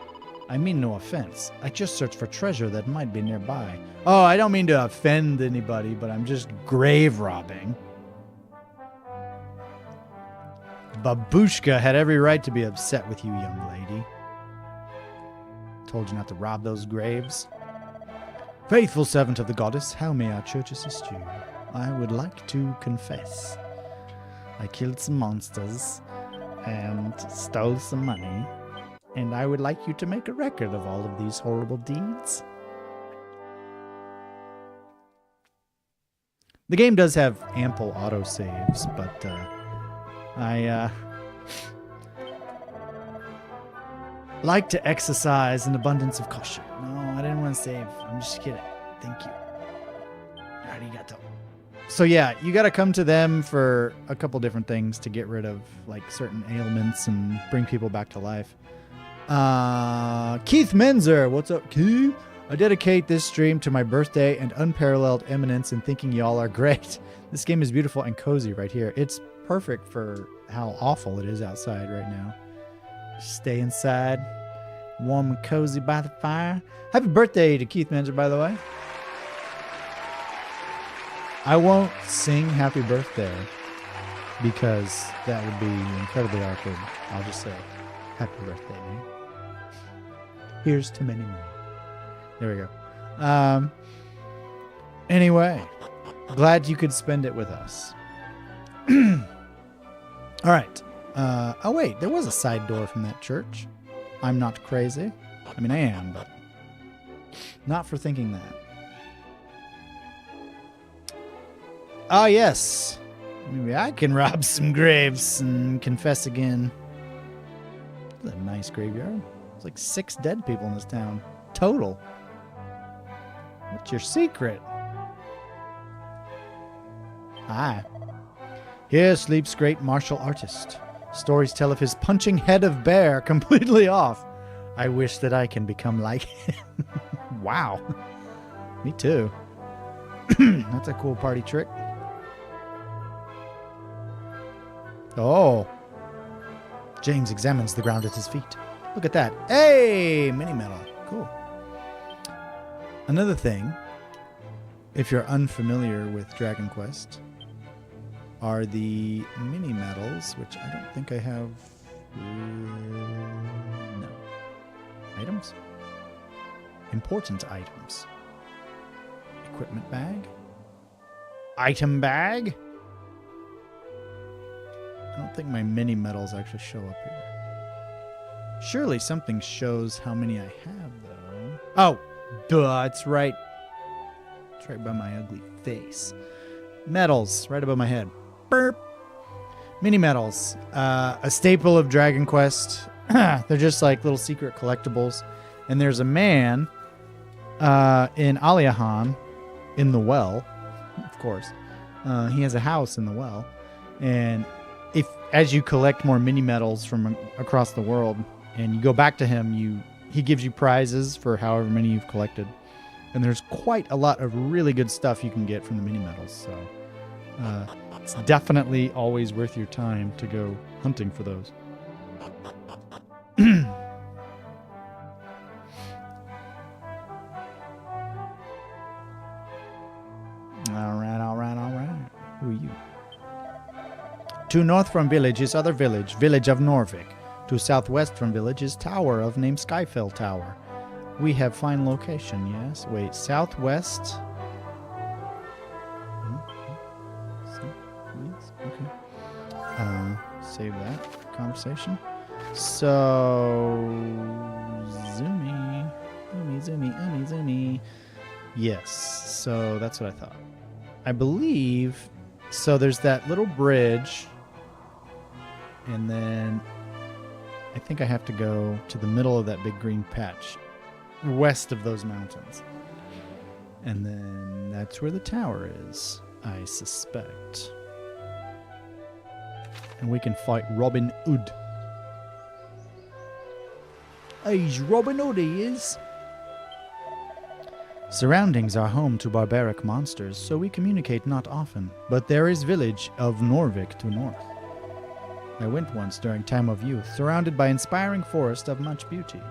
I mean no offense. I just search for treasure that might be nearby. Oh, I don't mean to offend anybody, but I'm just grave robbing. Babushka had every right to be upset with you, young lady. Told you not to rob those graves. Faithful servant of the goddess, how may our church assist you? I would like to confess. I killed some monsters and stole some money, and I would like you to make a record of all of these horrible deeds. The game does have ample autosaves, but I like to exercise an abundance of caution. No, I didn't want to save. I'm just kidding. Thank you. Arigato. So yeah, you got to come to them for a couple different things to get rid of like certain ailments and bring people back to life. Keith Menzer, what's up, Keith? I dedicate this stream to my birthday and unparalleled eminence in thinking y'all are great. This game is beautiful and cozy right here. It's perfect for how awful it is outside right now. Stay inside, warm and cozy by the fire. Happy birthday to Keith Menzer, by the way. I won't sing happy birthday because that would be incredibly awkward. I'll just say happy birthday, man. Here's to many more. There we go. Anyway, glad you could spend it with us. All right. Oh, wait, there was a side door from that church. I'm not crazy. I mean, I am, but not for thinking that. Oh, yes. Maybe I can rob some graves and confess again. This is a nice graveyard. There's like 6 dead people in this town. Total. What's your secret? Hi. Here sleeps great martial artist. Stories tell of his punching head of bear completely off. I wish that I can become like him. Wow. Me too. That's a cool party trick. Oh. James examines the ground at his feet. Look at that. Hey, mini medal. Cool. Another thing, if you're unfamiliar with Dragon Quest, are the mini medals, which I don't think I have. No. Items? Important items. Equipment bag? Item bag? I don't think my mini medals actually show up here. Surely something shows how many I have, though. Oh! Duh, it's right. It's right by my ugly face. Medals, right above my head. Burp. Mini medals, a staple of Dragon Quest. They're just like little secret collectibles. And there's a man in Aliahan in the well, of course. He has a house in the well. And as you collect more mini medals from across the world and you go back to him, he gives you prizes for however many you've collected. And there's quite a lot of really good stuff you can get from the mini medals. So it's definitely always worth your time to go hunting for those. All right. Who are you? To north from village is other village of Norvik. To southwest from village is tower of name Skyfell Tower. We have fine location, yes. Wait, southwest. Okay. Save that conversation. So, zoomy. Yes, so that's what I thought. I believe, so there's that little bridge, and then I think I have to go to the middle of that big green patch, west of those mountains. And then that's where the tower is, I suspect. And we can fight Robin Hood. He's Robin Hood, he is. Surroundings are home to barbaric monsters, so we communicate not often. But there is village of Norvik to north. I went once during time of youth, surrounded by inspiring forest of much beauty.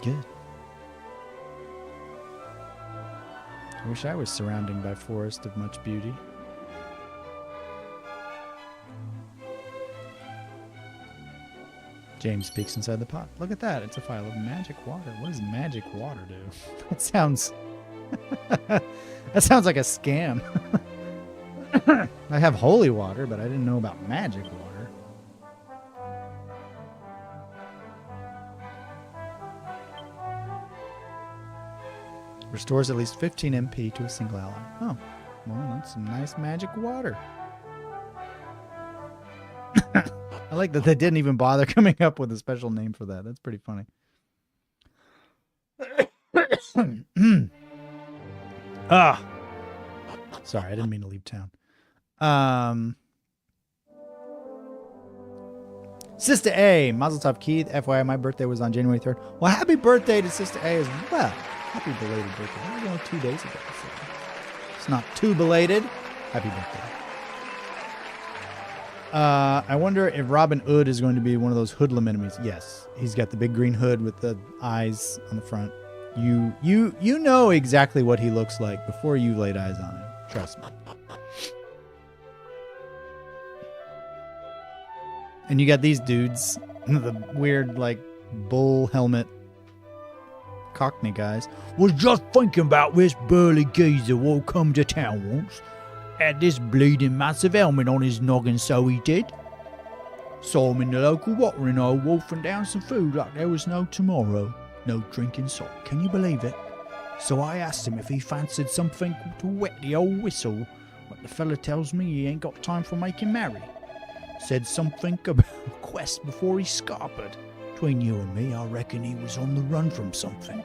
Good. I wish I was surrounded by forest of much beauty. James peeks inside the pot. Look at that. It's a file of magic water. What does magic water do? That sounds... that sounds like a scam. I have holy water, but I didn't know about magic water. Restores at least 15 MP to a single ally. Oh, well, that's some nice magic water. I like that they didn't even bother coming up with a special name for that. That's pretty funny. Sorry, I didn't mean to leave town. Sister A, Mazel Tov Keith. FYI, my birthday was on January 3rd. Well, happy birthday to Sister A as well. Happy belated birthday. That was only 2 days ago, so it's not too belated. Happy birthday. I wonder if Robin Hood is going to be one of those hoodlum enemies. Yes, he's got the big green hood with the eyes on the front. You know exactly what he looks like before you've laid eyes on him. Trust me. And you got these dudes, the weird, like, bull helmet Cockney guys. Was just thinking about this burly geezer what come to town once. Had this bleeding massive helmet on his noggin, so he did. Saw him in the local watering hole wolfing down some food like there was no tomorrow. No drinking salt, can you believe it? So I asked him if he fancied something to wet the old whistle, but the fella tells me he ain't got time for making merry. Said something about a quest before he scarpered. Between you and me, I reckon he was on the run from something.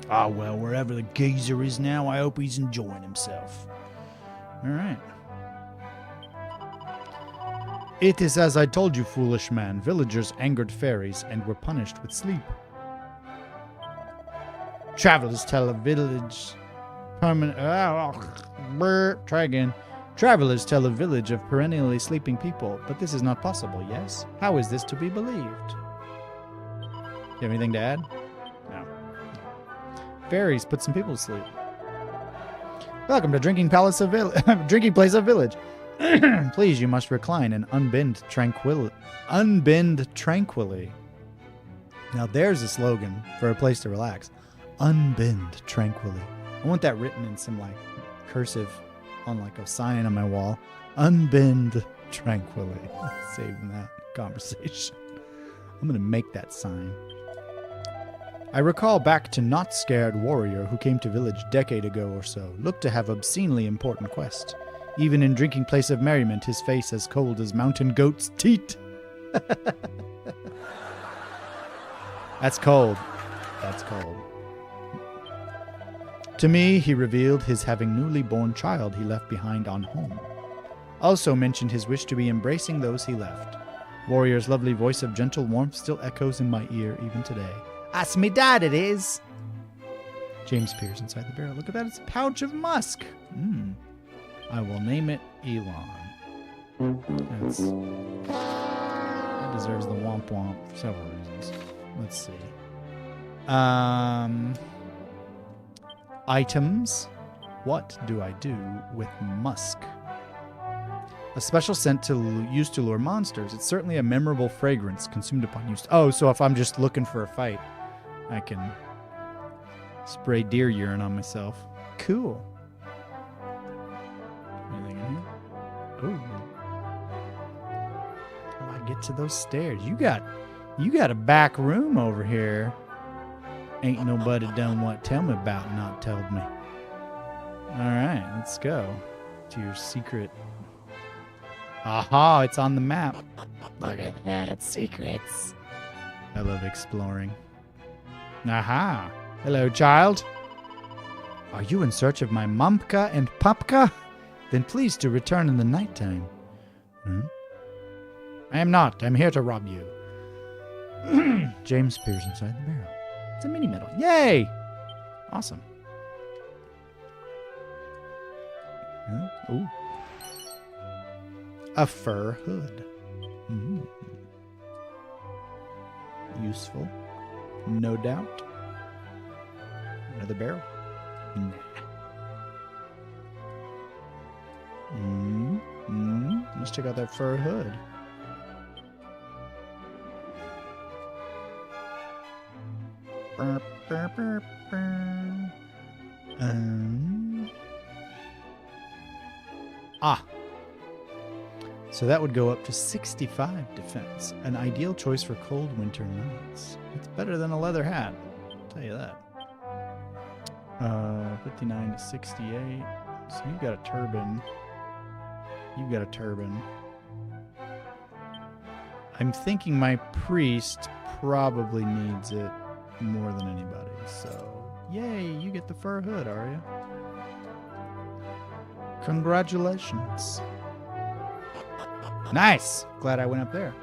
Ah well, wherever the geezer is now, I hope he's enjoying himself. Alright. It is as I told you, foolish man. Villagers angered fairies and were punished with sleep. Travelers tell a village permanent. Try again. Travelers tell a village of perennially sleeping people, but this is not possible, yes? How is this to be believed? You have anything to add? No. Fairies put some people to sleep. Welcome to Drinking Place of Village. Please, you must recline and unbend tranquilly. Now there's a slogan for a place to relax. Unbend tranquilly. I want that written in some like cursive on like a sign on my wall. Unbend tranquilly. Saving that conversation. I'm gonna make that sign. I recall back to not scared warrior who came to village decade ago or so. Looked to have obscenely important quest. Even in drinking place of merriment, his face as cold as mountain goat's teat. That's cold. That's cold. To me, he revealed his having newly born child he left behind on home. Also mentioned his wish to be embracing those he left. Warrior's lovely voice of gentle warmth still echoes in my ear even today. That's me dad, it is. James peers inside the barrel. Look at that, it's a pouch of musk. I will name it Elon. That deserves the womp womp for several reasons. Let's see. Items. What do I do with musk? A special scent used to lure monsters. It's certainly a memorable fragrance consumed upon use. Oh, so if I'm just looking for a fight, I can spray deer urine on myself. Cool. Anything in here? Oh, how do I get to those stairs? You got a back room over here. Ain't nobody done what tell me about not told me. Alright, let's go to your secret. Aha, it's on the map. Look at that, secrets. I love exploring. Aha, hello child. Are you in search of my Mumpka and Pupka? Then please to return in the nighttime. I am not, I'm here to rob you. James peers inside the barrel. It's a mini medal. Yay! Awesome. Ooh. A fur hood. Useful. No doubt. Another barrel. Nah. Let's check out that fur hood. So that would go up to 65 defense. An ideal choice for cold winter nights. It's better than a leather hat. I'll tell you that. 59 to 68. So you've got a turban. You've got a turban. I'm thinking my priest probably needs it more than anybody. So, yay, you get the fur hood, Arya. Congratulations. Nice. Glad I went up there.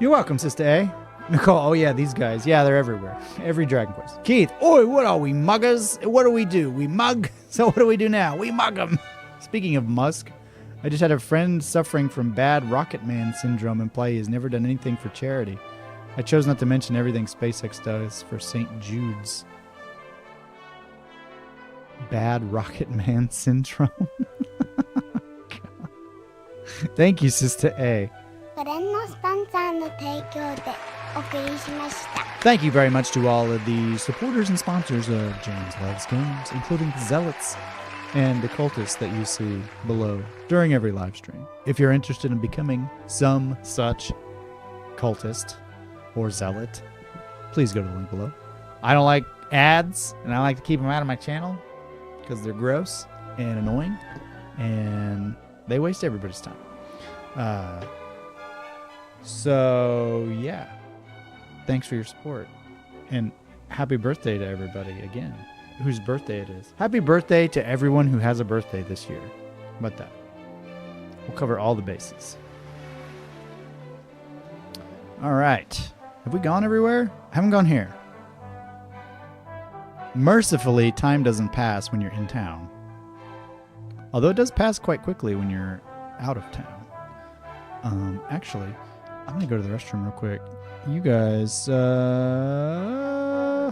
You're welcome, Sister A. Nicole, oh yeah, these guys. Yeah, they're everywhere. Every Dragon Quest. Keith, oi, what are we, muggers? What do? We mug? So what do we do now? We mug them. Speaking of Musk, I just had a friend suffering from bad Rocket Man syndrome and play. He has never done anything for charity. I chose not to mention everything SpaceX does for St. Jude's. Bad Rocket Man syndrome. Thank you, Sister A. Thank you very much to all of the supporters and sponsors of James Loves Games, including the zealots and the cultists that you see below during every live stream. If you're interested in becoming some such cultist or zealot, please go to the link below. I don't like ads, and I like to keep them out of my channel because they're gross and annoying, and they waste everybody's time. So, yeah. Thanks for your support. And happy birthday to everybody again, whose birthday it is. Happy birthday to everyone who has a birthday this year. How about that? We'll cover all the bases. All right. Have we gone everywhere? I haven't gone here. Mercifully, time doesn't pass when you're in town. Although it does pass quite quickly when you're out of town. Actually, I'm going to go to the restroom real quick. You guys,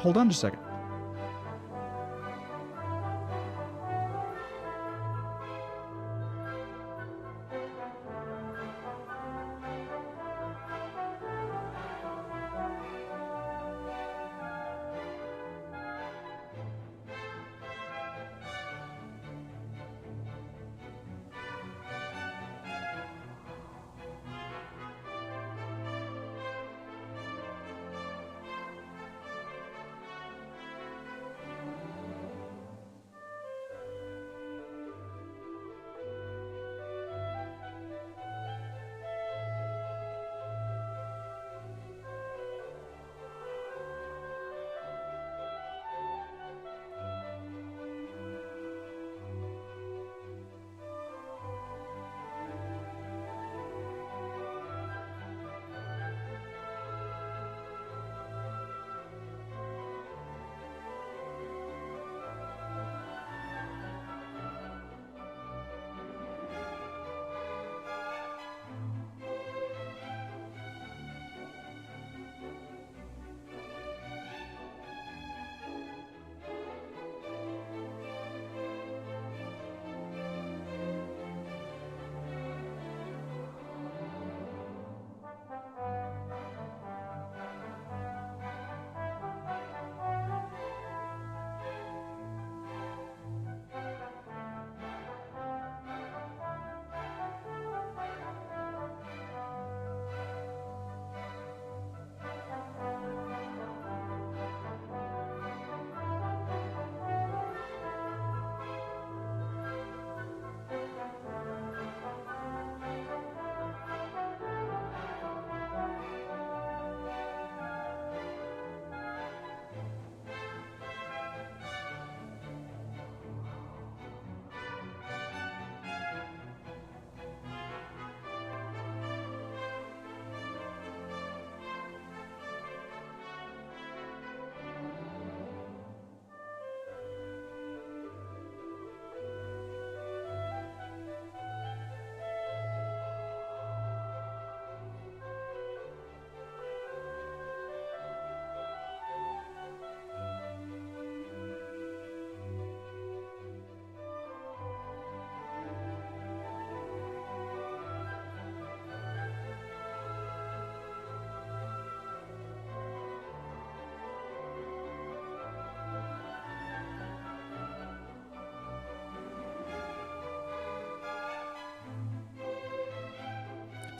hold on just a second.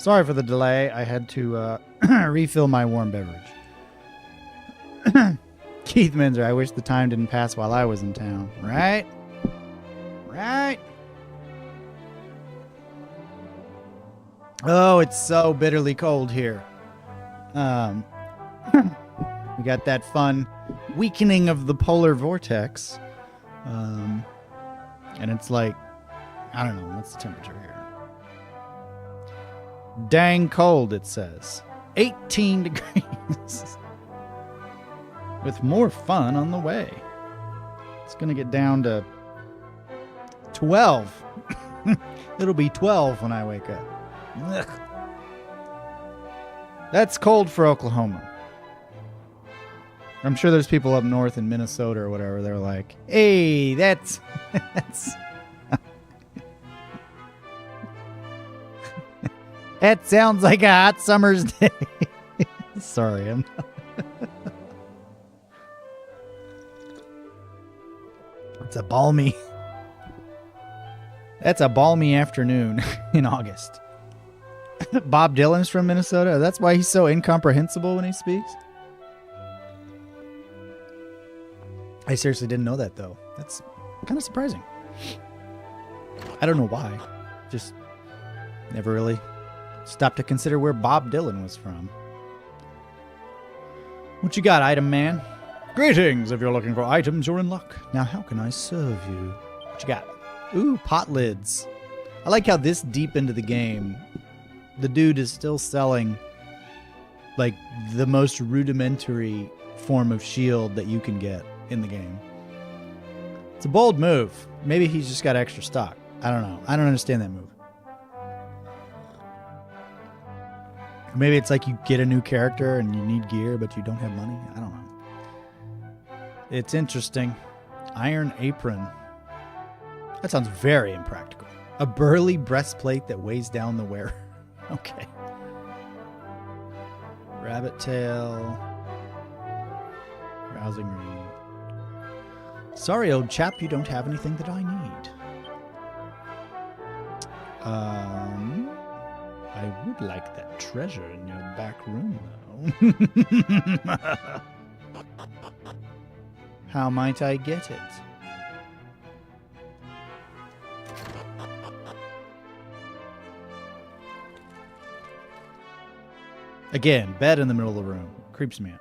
Sorry for the delay. I had to refill my warm beverage. Keith Minzer, I wish the time didn't pass while I was in town. Right? Right? Oh, it's so bitterly cold here. We got that fun weakening of the polar vortex. And it's like, I don't know, what's the temperature here? Dang cold, it says. 18 degrees. With more fun on the way. It's going to get down to 12. It'll be 12 when I wake up. Ugh. That's cold for Oklahoma. I'm sure there's people up north in Minnesota or whatever. They're like, hey, that's that sounds like a hot summer's day. Sorry, I'm not. That's a balmy afternoon in August. Bob Dylan's from Minnesota. That's why he's so incomprehensible when he speaks. I seriously didn't know that, though. That's kind of surprising. I don't know why. Just never really stopped to consider where Bob Dylan was from. What you got, item man? Greetings. If you're looking for items, you're in luck. Now, how can I serve you? What you got? Ooh, pot lids. I like how this deep into the game, the dude is still selling like the most rudimentary form of shield that you can get in the game. It's a bold move. Maybe he's just got extra stock. I don't know. I don't understand that move. Maybe it's like you get a new character and you need gear, but you don't have money. I don't know. It's interesting. Iron apron. That sounds very impractical. A burly breastplate that weighs down the wearer. Okay. Rabbit tail. Rousing ring. Sorry, old chap, you don't have anything that I need. I would like that treasure in your back room, though. How might I get it? Again, bed in the middle of the room. Creeps me out.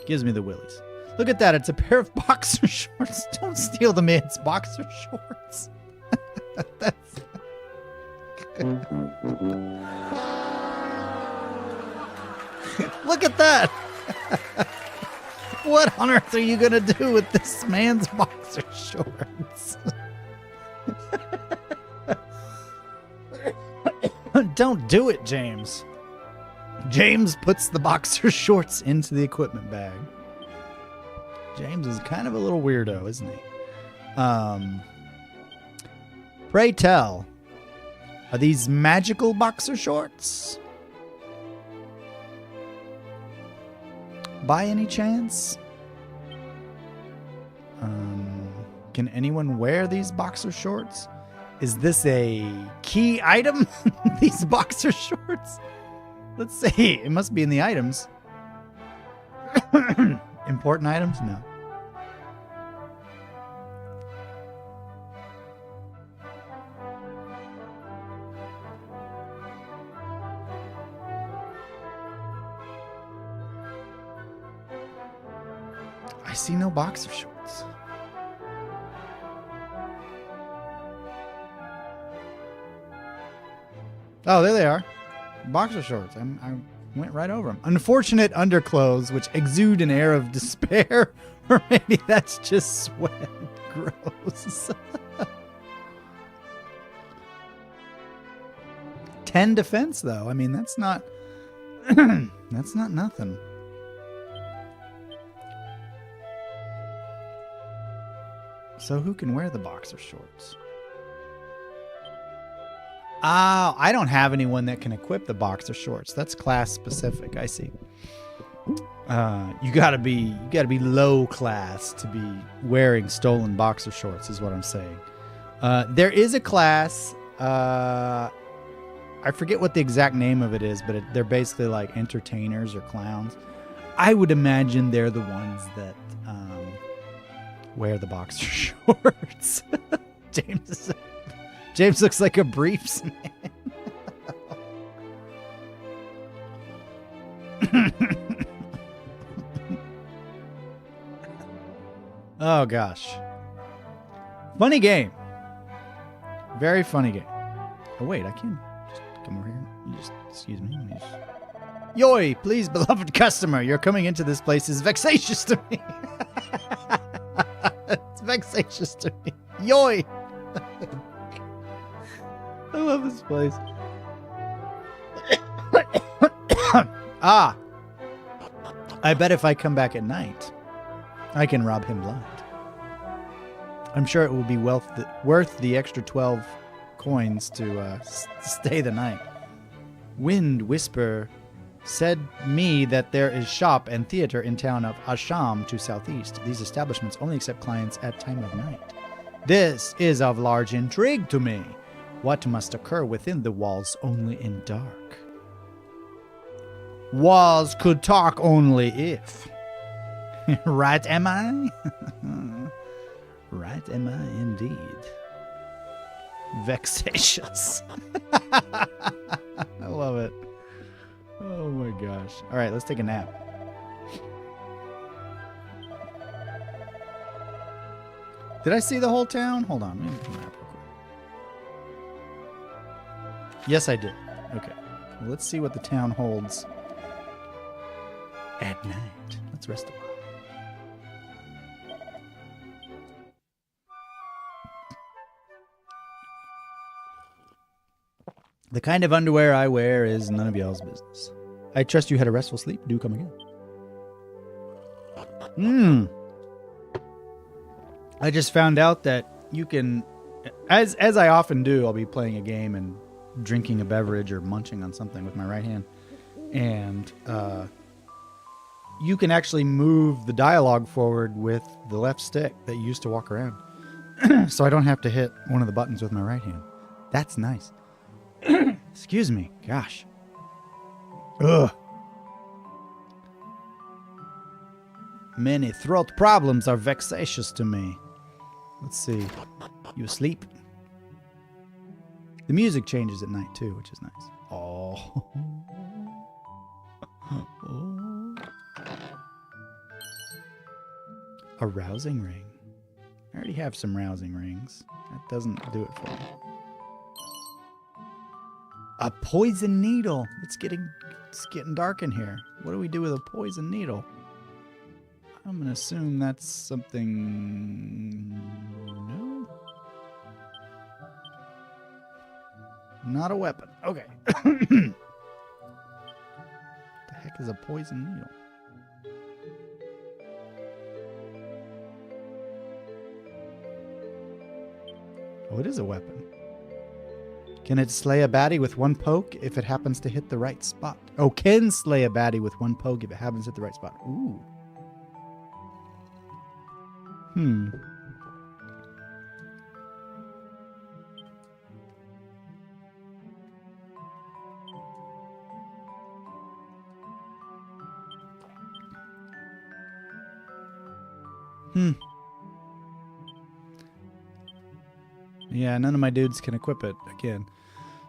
Gives me the willies. Look at that. It's a pair of boxer shorts. Don't steal the man's boxer shorts. That's... Look at that. What on earth are you going to do with this man's boxer shorts? Don't do it, James. James puts the boxer shorts into the equipment bag. James is kind of a little weirdo, isn't he? Pray tell, are these magical boxer shorts? By any chance? Can anyone wear these boxer shorts? Is this a key item? These boxer shorts? Let's see. It must be in the items. Important items? No. I see no boxer shorts. Oh, there they are. Boxer shorts. I went right over them. Unfortunate underclothes, which exude an air of despair. Or maybe that's just sweat. Gross. 10 defense, though. I mean, that's not... that's not nothing. So who can wear the boxer shorts? Oh, I don't have anyone that can equip the boxer shorts. That's class specific. I see. You gotta be low class to be wearing stolen boxer shorts, is what I'm saying. There is a class. I forget what the exact name of it is, but they're basically like entertainers or clowns. I would imagine they're the ones that wear the boxer shorts. James looks like a briefs man. Oh gosh. Funny game. Very funny game. Oh wait, I can just come over here. You just Excuse me. Yoi, please, beloved customer, your coming into this place is vexatious to me. It's vexatious to me. Yoi. I love this place. Ah. I bet if I come back at night, I can rob him blind. I'm sure it will be worth the extra 12 coins to stay the night. Wind Whisper said me that there is shop and theater in town of Asham to southeast. These establishments only accept clients at time of night. This is of large intrigue to me. What must occur within the walls only in dark? Walls could talk only if. Right am I? Right am I indeed. Vexatious. I love it. Oh my gosh. All right, let's take a nap. Did I see the whole town? Hold on. Let me look at the map real quick. Yes, I did. Okay. Well, let's see what the town holds at night. Let's rest a while. The kind of underwear I wear is none of y'all's business. I trust you had a restful sleep. Do come again. I just found out that you can, as I often do, I'll be playing a game and drinking a beverage or munching on something with my right hand. And you can actually move the dialogue forward with the left stick that you used to walk around. So I don't have to hit one of the buttons with my right hand. That's nice. Excuse me. Gosh. Ugh. Many throat problems are vexatious to me. Let's see. You asleep? The music changes at night too, which is nice. Oh. Oh. A rousing ring. I already have some rousing rings. That doesn't do it for me. A poison needle. It's getting dark in here. What do we do with a poison needle? I'm gonna assume that's something. No. Not a weapon. Okay. The heck is a poison needle? Oh, it is a weapon. Can it slay a baddie with one poke if it happens to hit the right spot? Oh, can slay a baddie with one poke if it happens to hit the right spot. Ooh. Yeah, none of my dudes can equip it again.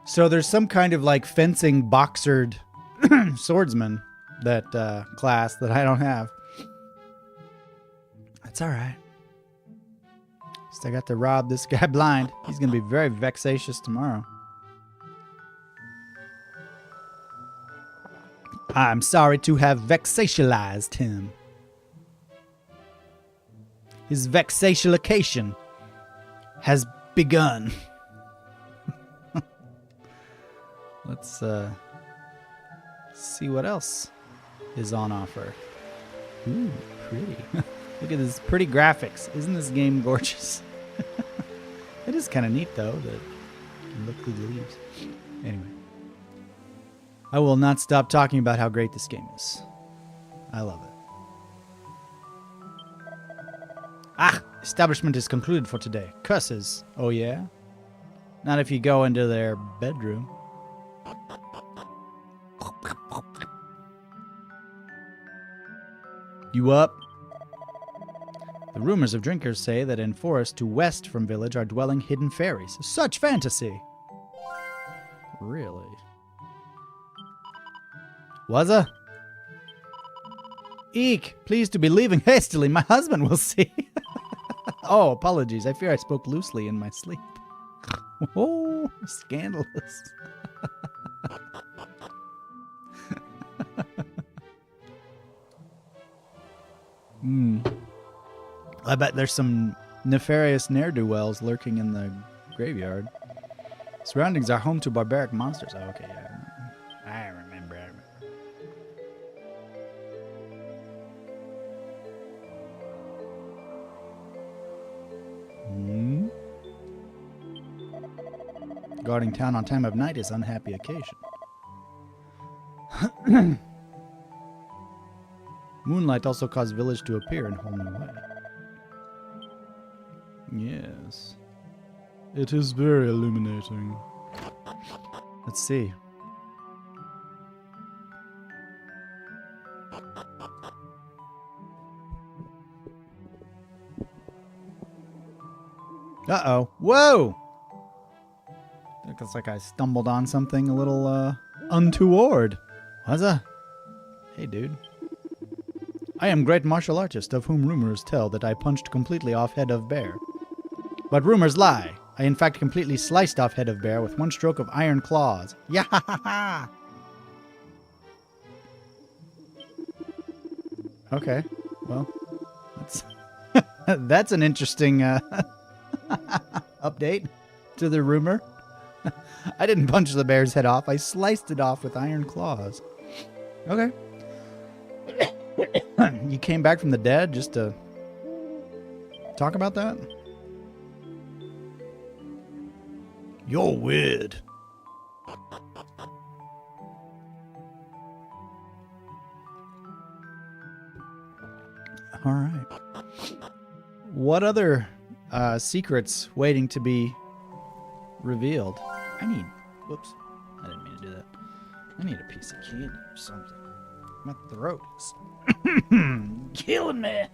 So there's some kind of like fencing boxered swordsman that class that I don't have. That's all right. Just I got to rob this guy blind. He's going to be very vexatious tomorrow. I'm sorry to have vexatialized him. His vexatialization has begun. Let's see what else is on offer. Ooh, pretty. Look at this pretty graphics. Isn't this game gorgeous? It is kind of neat, though, that you can look through the leaves. Anyway. I will not stop talking about how great this game is. I love it. Ah! Establishment is concluded for today. Curses. Oh, yeah? Not if you go into their bedroom. You up? The rumors of drinkers say that in forest to west from village are dwelling hidden fairies. Such fantasy! Really? Wazza? Eek! Pleased to be leaving hastily. My husband will see. Oh, apologies. I fear I spoke loosely in my sleep. Oh, scandalous. I bet there's some nefarious ne'er-do-wells lurking in the graveyard. Surroundings are home to barbaric monsters. Oh, okay, yeah. I remember. Guarding town on time of night is unhappy occasion. Moonlight also caused village to appear in whole new way. Yes. It is very illuminating. Let's see. Uh-oh. Whoa! Looks like I stumbled on something a little, untoward. What's that? Hey, dude. I am great martial artist, of whom rumors tell that I punched completely off head of bear. But rumors lie. I in fact completely sliced off head of bear with one stroke of iron claws. Yahahaha! Okay, well, that's that's an interesting update to the rumor. I didn't punch the bear's head off. I sliced it off with iron claws. Okay. You came back from the dead just to talk about that? You're weird. All right. What other secrets waiting to be revealed? Whoops. I didn't mean to do that. I need a piece of candy or something. My throat is killing me.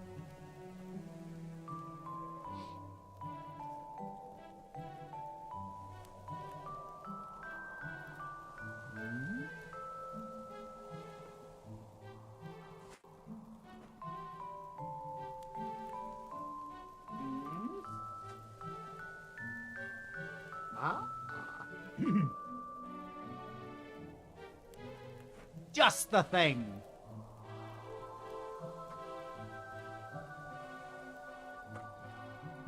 Just the thing.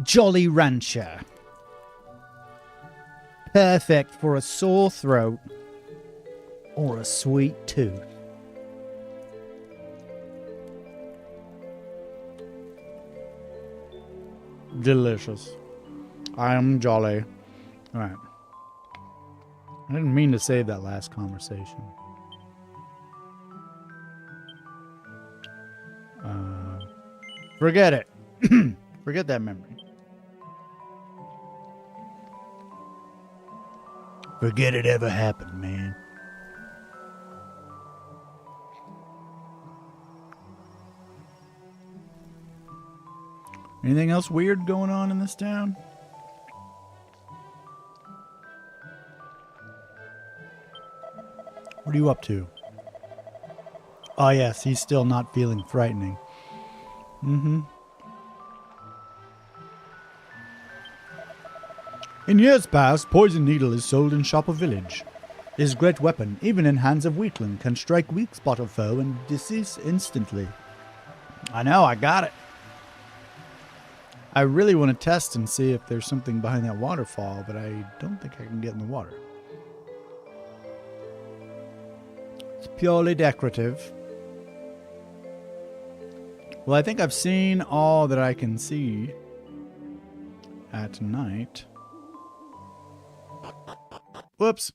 Jolly Rancher. Perfect for a sore throat or a sweet tooth. Delicious. I am jolly. All right. I didn't mean to save that last conversation. Forget it. Forget that memory. Forget it ever happened, man. Anything else weird going on in this town? What are you up to? Oh yes, he's still not feeling frightening. Mm-hmm. In years past, poison needle is sold in shop of village. This great weapon, even in hands of weakling, can strike weak spot of foe and decease instantly. I know, I got it. I really want to test and see if there's something behind that waterfall, but I don't think I can get in the water. It's purely decorative. Well, I think I've seen all that I can see at night. Whoops.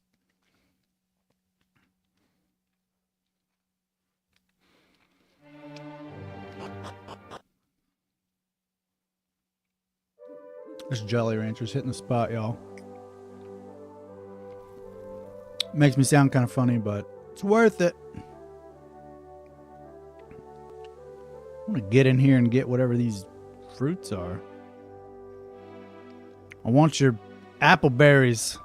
This Jolly Rancher's hitting the spot, y'all. Makes me sound kind of funny, but it's worth it. I want to get in here and get whatever these fruits are. I want your apple berries.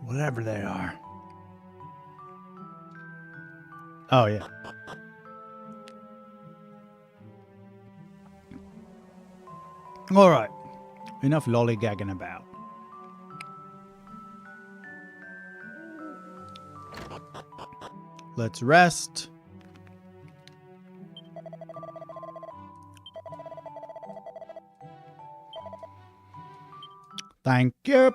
Whatever they are. Oh, yeah. All right. Enough lollygagging about. Let's rest. Thank you.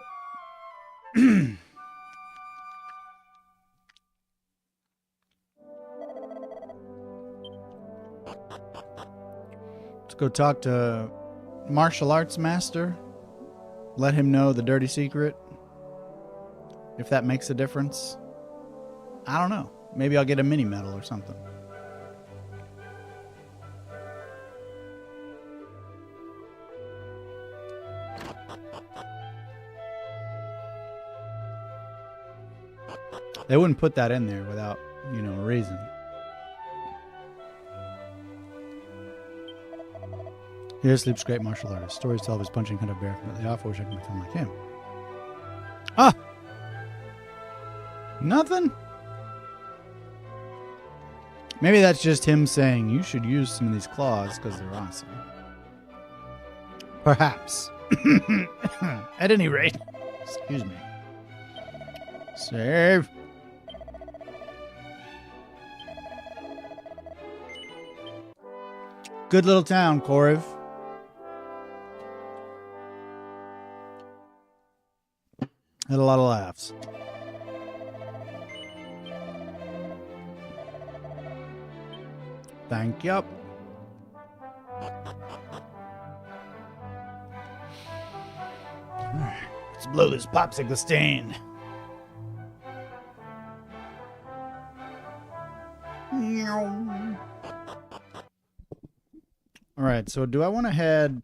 Let's go talk to martial arts master. Let him know the dirty secret. If that makes a difference. I don't know. Maybe I'll get a mini medal or something. They wouldn't put that in there without, you know, a reason. Here sleeps great martial artist. Stories tell of his punching kind of bear, but they often wish I could become like him. Ah! Nothing? Maybe that's just him saying, you should use some of these claws because they're awesome. Perhaps. At any rate. Excuse me. Save. Good little town, Koriv. Had a lot of laughs. Thank you. Alright, let's blow this popsicle stand. Alright, so do I want to head...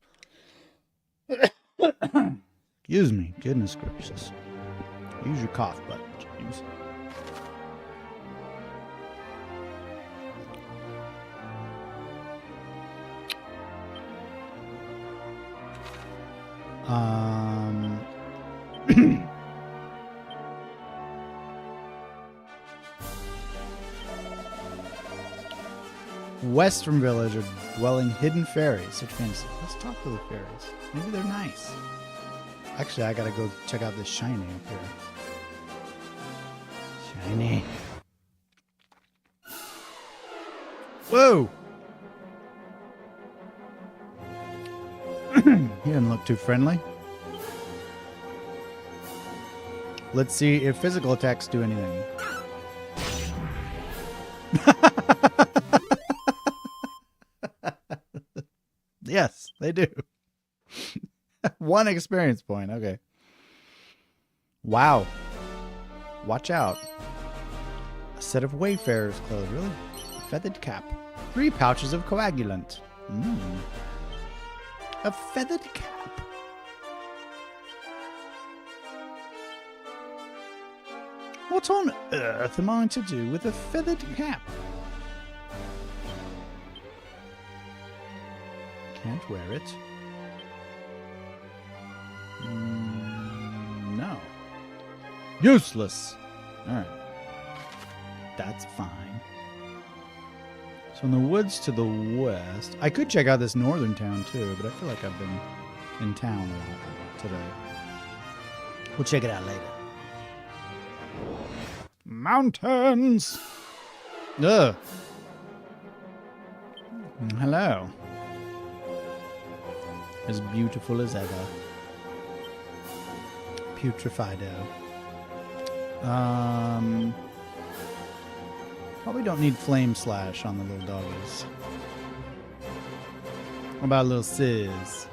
Excuse me. Goodness gracious. Use your cough button, James. West from village are dwelling hidden fairies. Such fantasy. Let's talk to the fairies. Maybe they're nice. Actually, I gotta go check out this shiny up here. Shiny. Whoa! He doesn't look too friendly. Let's see if physical attacks do anything. Yes, they do. 1 experience point. Okay. Wow. Watch out. A set of wayfarer's clothes. Really? A feathered cap. 3 pouches of coagulant. A feathered cap. What on earth am I to do with a feathered cap? Can't wear it. No. Useless. Alright. That's fine. So in the woods to the west... I could check out this northern town too, but I feel like I've been in town a lot today. We'll check it out later. Mountains! Ugh. Hello. As beautiful as ever. Putrefido. Probably don't need flame slash on the little doggies. What about a little Sizz?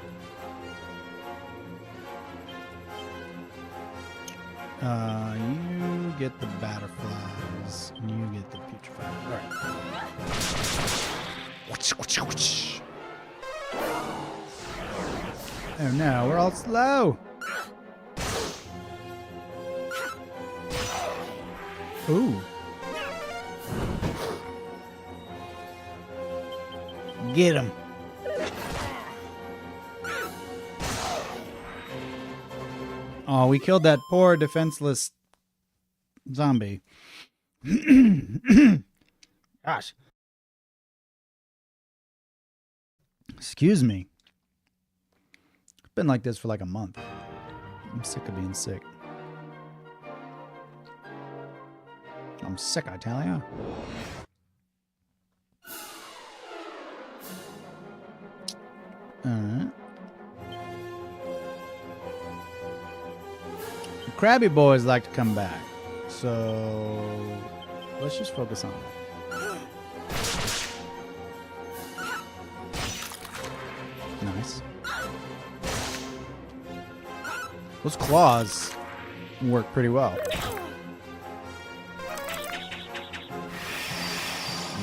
You get the butterflies. You get the putrefido. Alright. Oh no, we're all slow. Ooh. Get him. Oh, we killed that poor defenseless zombie. Gosh. Excuse me. It's been like this for like a month. I'm sick of being sick. I'm sick, I tell ya. Alright. crabby boys like to come back. So let's just focus on that. Nice. Those claws work pretty well.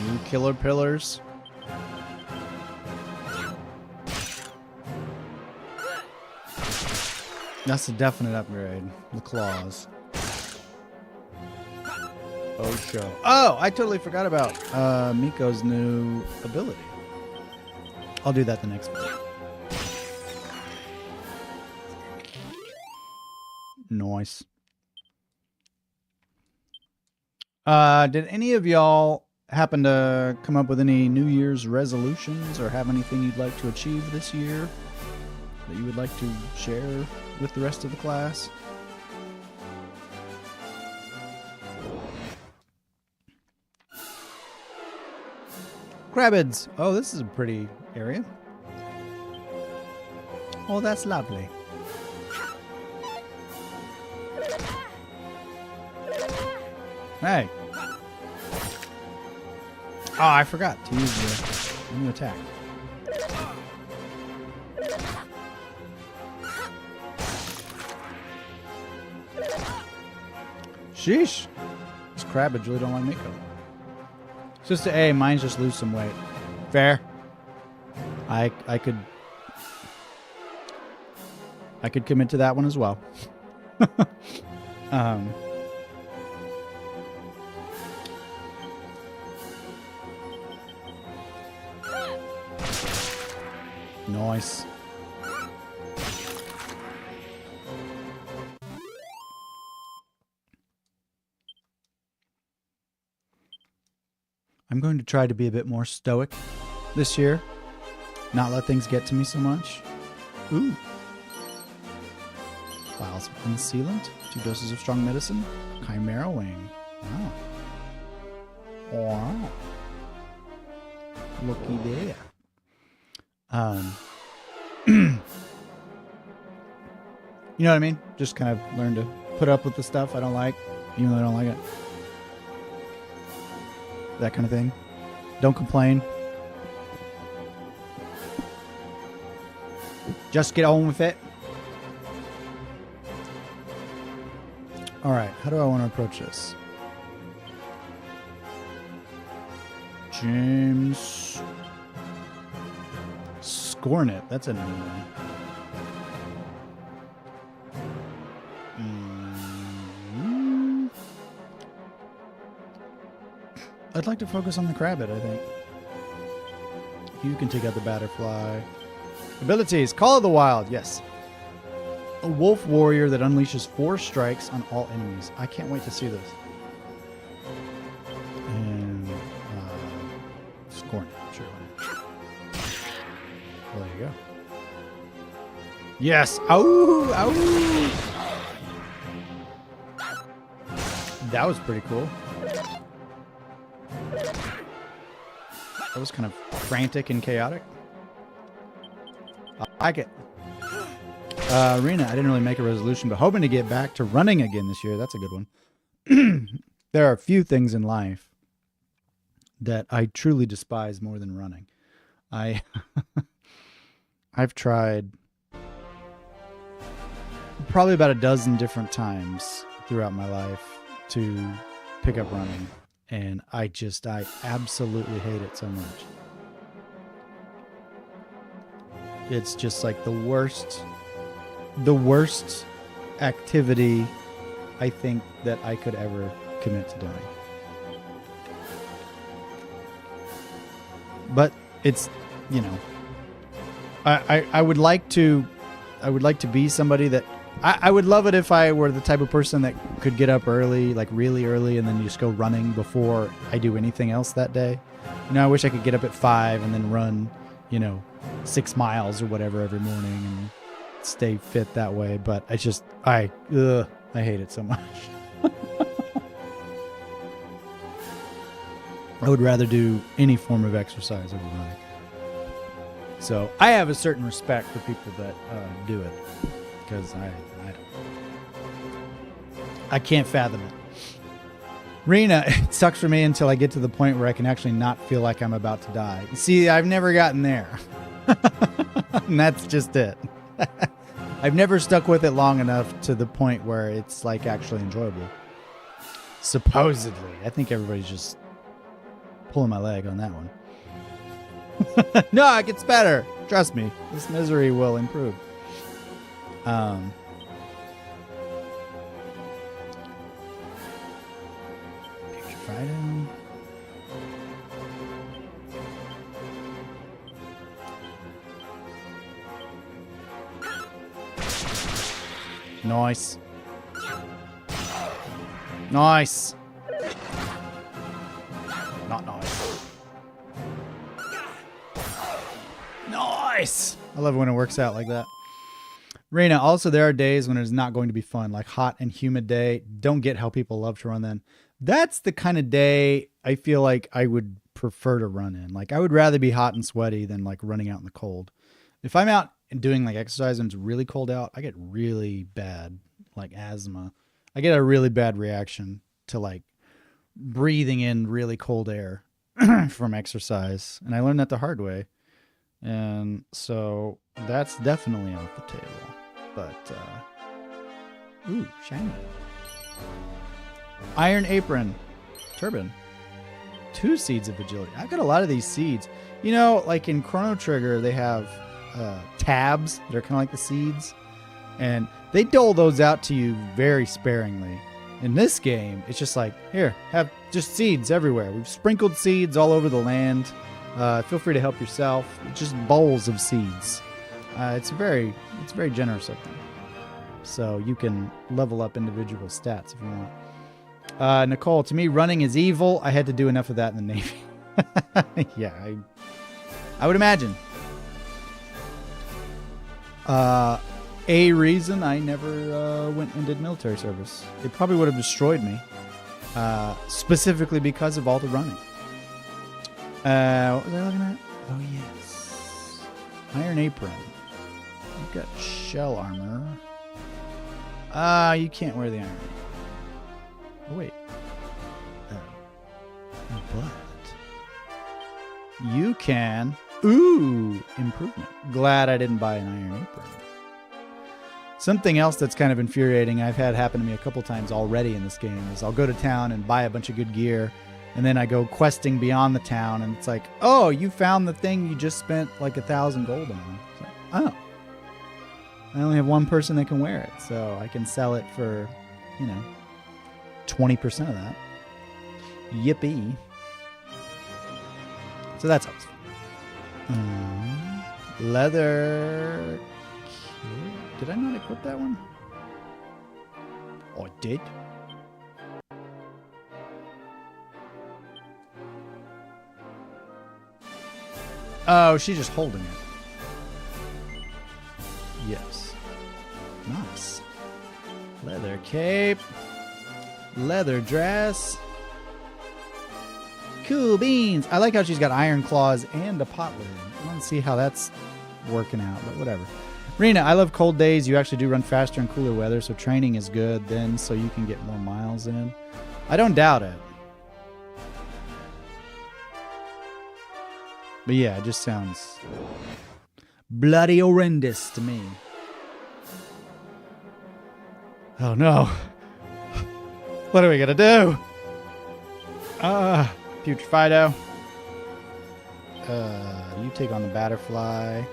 New killer pillars. That's a definite upgrade. The claws. Oh, show. Oh, I totally forgot about Miko's new ability. I'll do that the next video. Nice. Did any of y'all happen to come up with any New Year's resolutions or have anything you'd like to achieve this year that you would like to share with the rest of the class? Crabbids. Oh, this is a pretty area. Oh, that's lovely. Hey. Oh, I forgot to use the new attack. Sheesh. These Crabbids really don't like Miko. Sister A, mine's just lose some weight. Fair. I could commit to that one as well. Nice. I'm going to try to be a bit more stoic this year. Not let things get to me so much. Ooh. Vials of Unsealant. 2 doses of strong medicine. Chimera Wing. Wow. Wow. Looky there. You know what I mean? Just kind of learn to put up with the stuff I don't like, even though I don't like it. That kind of thing. Don't complain. Just get on with it. Alright, how do I want to approach this? James Scornet. That's a new one. I'd like to focus on the Crabbit, I think. You can take out the Batterfly. Abilities. Call of the Wild. Yes. A wolf warrior that unleashes 4 strikes on all enemies. I can't wait to see this. And Scorn. Sure. Well, there you go. Yes. Ow! Ow! That was pretty cool. That was kind of frantic and chaotic. I like it. Arena, I didn't really make a resolution, but hoping to get back to running again this year. That's a good one. There are a few things in life that I truly despise more than running. I've tried probably about a dozen different times throughout my life to pick up running. And I absolutely hate it so much. It's just like the worst activity I think that I could ever commit to doing. But it's, you know, I would like to be somebody that I would love it if I were the type of person that could get up early, like really early, and then just go running before I do anything else that day. You know, I wish I could get up at 5 and then run, 6 miles or whatever every morning and stay fit that way. But I hate it so much. I would rather do any form of exercise over running. So I have a certain respect for people that do it, because I don't. I can't fathom it. Rena, it sucks for me until I get to the point where I can actually not feel like I'm about to die. See, I've never gotten there. And that's just it. I've never stuck with it long enough to the point where it's like actually enjoyable. Supposedly. I think everybody's just pulling my leg on that one. No, it gets better. Trust me. This misery will improve. Friday. Nice. Nice. Not nice. Nice. I love when it works out like that. Rena, also there are days when it's not going to be fun, like hot and humid day. Don't get how people love to run then. That's the kind of day I feel like I would prefer to run in. Like I would rather be hot and sweaty than like running out in the cold. If I'm out and doing like exercise and it's really cold out, I get really bad like asthma. I get a really bad reaction to like breathing in really cold air from exercise. And I learned that the hard way. And so that's definitely off the table. But, ooh, shiny. Iron Apron. Turban. 2 seeds of agility. I've got a lot of these seeds. You know, like in Chrono Trigger, they have tabs that are kind of like the seeds. And they dole those out to you very sparingly. In this game, it's just like, here, have just seeds everywhere. We've sprinkled seeds all over the land. Feel free to help yourself. Just bowls of seeds. It's very generous of them. So you can level up individual stats if you want. Nicole, to me, running is evil. I had to do enough of that in the Navy. Yeah, I would imagine. A reason I never went and did military service. It probably would have destroyed me. Specifically because of all the running. What was I looking at? Oh, yes. Iron Apron. You've got shell armor. You can't wear the iron. Oh, wait. But you can. Ooh, improvement. Glad I didn't buy an iron apron. Something else that's kind of infuriating I've had happen to me a couple times already in this game is I'll go to town and buy a bunch of good gear, and then I go questing beyond the town, and it's like, oh, you found the thing you just spent like 1,000 gold on. It's like, oh. I only have one person that can wear it, so I can sell it for, 20% of that. Yippee. So that's always fun. Leather. Did I not equip that one? Oh, I did? Oh, she's just holding it. Yes. Nice. Leather cape. Leather dress. Cool beans. I like how she's got iron claws and a pot lid. I want to see how that's working out, but whatever. Rena, I love cold days. You actually do run faster in cooler weather, so training is good then, so you can get more miles in. I don't doubt it. But yeah, it just sounds bloody horrendous to me. Oh no. What are we gonna do? Future Fido. You take on the Batterfly.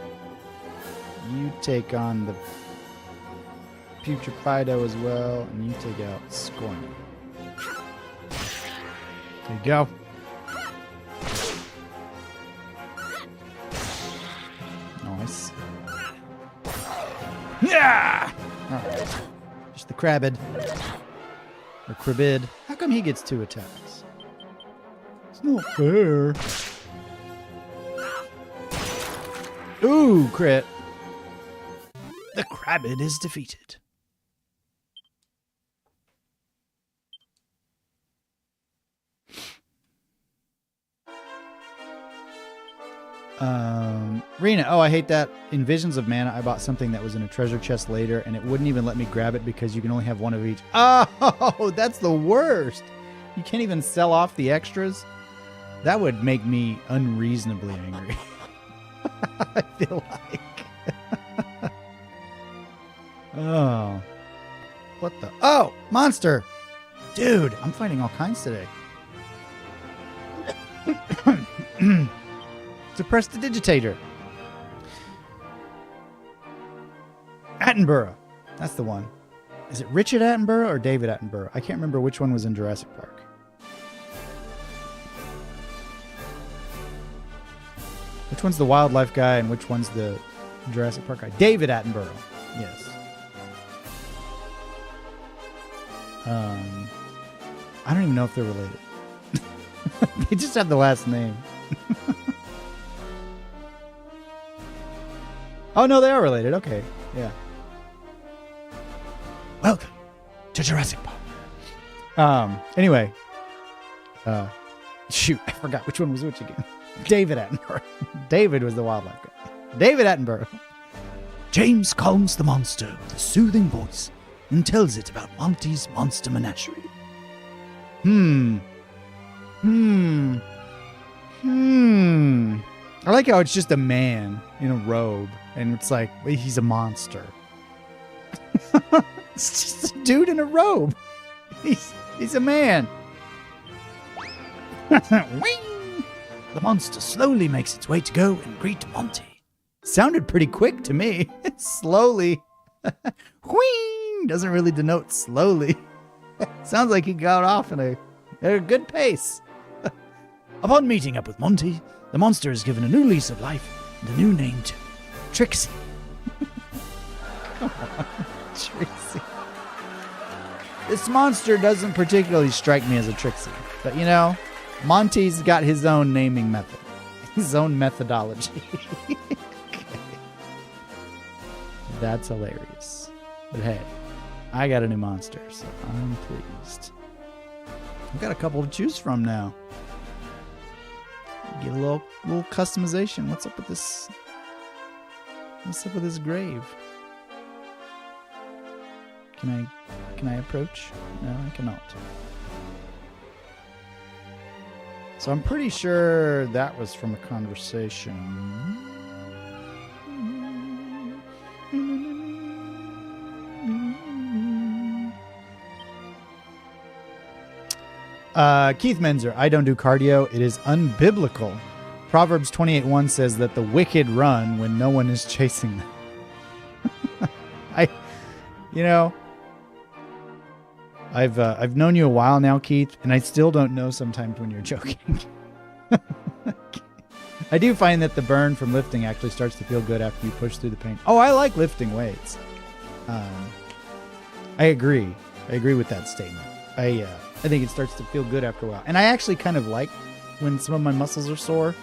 You take on the Future Fido as well, and you take out Scorn. There you go. Nice. Yeah! Alright. Just the Crabbid. Or Crabbid. How come he gets 2 attacks? It's not fair. Ooh, crit. The Crabbid is defeated. Rena, oh, I hate that. In Visions of Mana, I bought something that was in a treasure chest later, and it wouldn't even let me grab it because you can only have one of each. Oh, that's the worst. You can't even sell off the extras. That would make me unreasonably angry. I feel like. Oh. What the? Oh, monster. Dude, I'm fighting all kinds today. Suppress the digitator. Attenborough. That's the one. Is it Richard Attenborough or David Attenborough? I can't remember which one was in Jurassic Park. Which one's the wildlife guy and which one's the Jurassic Park guy? David Attenborough. Yes. I don't even know if they're related. They just have the last name. Oh, no, they are related. Okay. Yeah. Welcome to Jurassic Park. Anyway. Shoot, I forgot which one was which again. David Attenborough. David was the wildlife guy. David Attenborough. James calms the monster with a soothing voice and tells it about Monty's monster menagerie. I like how it's just a man in a robe, and it's like, wait, he's a monster. It's just a dude in a robe. He's a man. Whee! The monster slowly makes its way to go and greet Monty. Sounded pretty quick to me. Slowly. Whee! Doesn't really denote slowly. Sounds like he got off in a good pace. Upon meeting up with Monty, the monster is given a new lease of life and a new name too. Trixie. Come on, Trixie. This monster doesn't particularly strike me as a Trixie. But you know, Monty's got his own naming method. His own methodology. Okay. That's hilarious. But hey, I got a new monster, so I'm pleased. I've got a couple to choose from now. Get a little customization. What's up with this? What's up with this grave? Can I approach? No, I cannot. So I'm pretty sure that was from a conversation. Keith Menzer, I don't do cardio. It is unbiblical. Proverbs 28:1 says that the wicked run when no one is chasing them. I've known you a while now, Keith, and I still don't know sometimes when you're joking. I do find that the burn from lifting actually starts to feel good after you push through the pain. Oh, I like lifting weights. I agree. I agree with that statement. I think it starts to feel good after a while. And I actually kind of like when some of my muscles are sore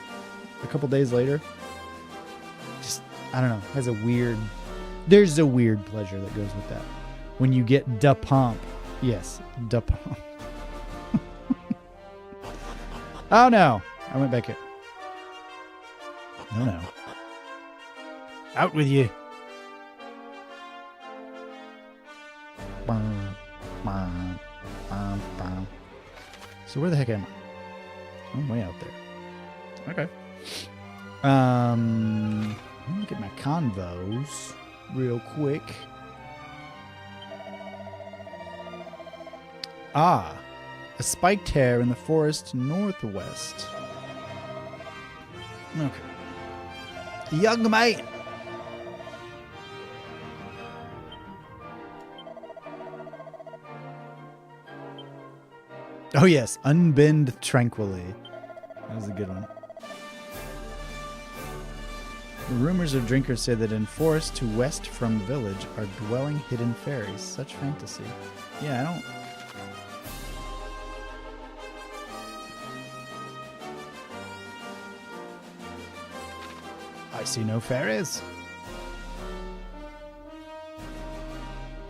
a couple days later. Just, I don't know, there's a weird pleasure that goes with that. When you get da pump. Yes, da pump. Oh no, I went back in. No. Out with you. So where the heck am I? I'm way out there. Okay. Let me get my convos real quick. A spiked hair in the forest northwest. Okay. Young man. Oh yes, unbend tranquilly. That was a good one. The rumors of drinkers say that in forest to west from village are dwelling hidden fairies. Such fantasy. Yeah, I see no fairies.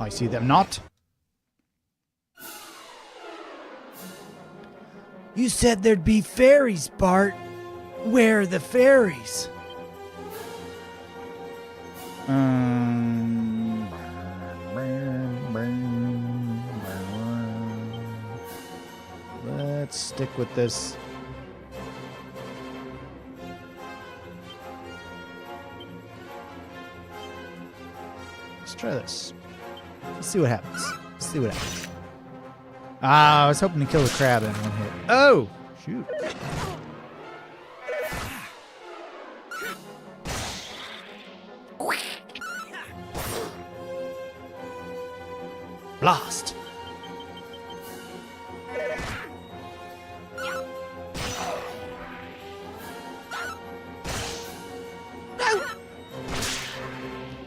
I see them not. You said there'd be fairies, Bart. Where are the fairies? stick with this. Let's try this. Let's see what happens. Let's see what happens. Ah, I was hoping to kill the crab in one hit. Oh! Shoot. Blast!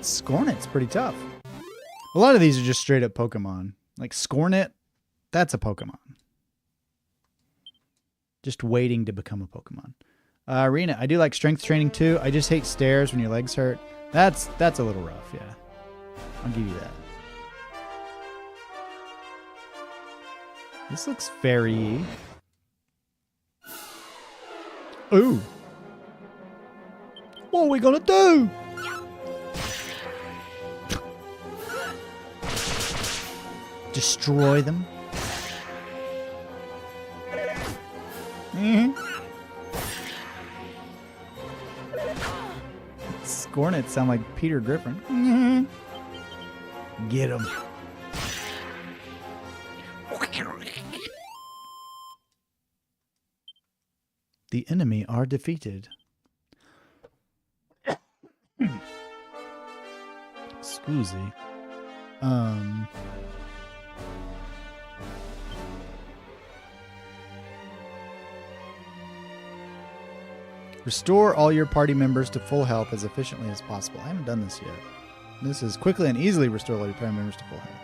Scornet's pretty tough. A lot of these are just straight up Pokemon. Like Scornet, that's a Pokemon. Just waiting to become a Pokemon. Arena, I do like strength training too. I just hate stairs when your legs hurt. That's a little rough, yeah. I'll give you that. This looks fairy-y. Ooh. What are we gonna do? Destroy them? Scornets sound like Peter Griffin. Get him. The enemy are defeated. Scusi. Restore all your party members to full health as efficiently as possible. I haven't done this yet. This is quickly and easily restore all your party members to full health.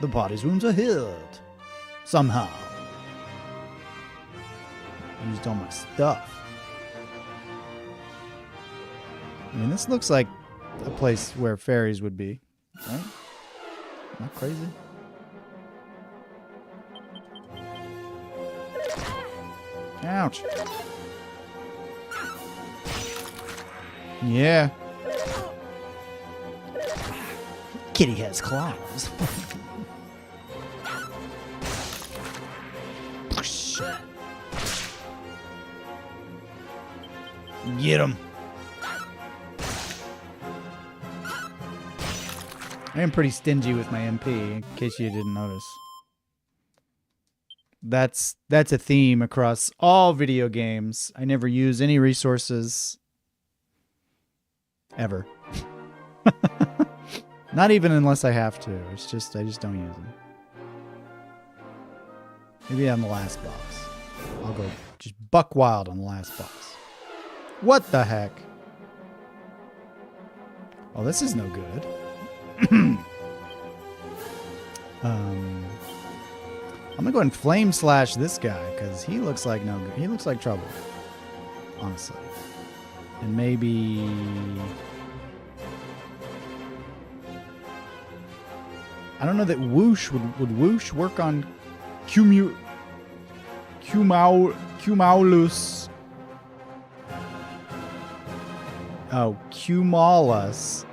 The body's wounds are healed. Somehow. I used all my stuff. I mean, this looks like a place where fairies would be, right? Not crazy. Ouch. Yeah. Kitty has claws. Get him. I am pretty stingy with my MP, in case you didn't notice. That's a theme across all video games. I never use any resources. Ever. Not even unless I have to. It's just, I just don't use them. Maybe on the last boss. I'll go just buck wild on the last boss. What the heck? Oh, this is no good. I'm gonna go ahead and flame slash this guy because he looks like no good. He looks like trouble, honestly. And maybe I don't know that whoosh would whoosh work on Cumaulus. Oh, Cumalus.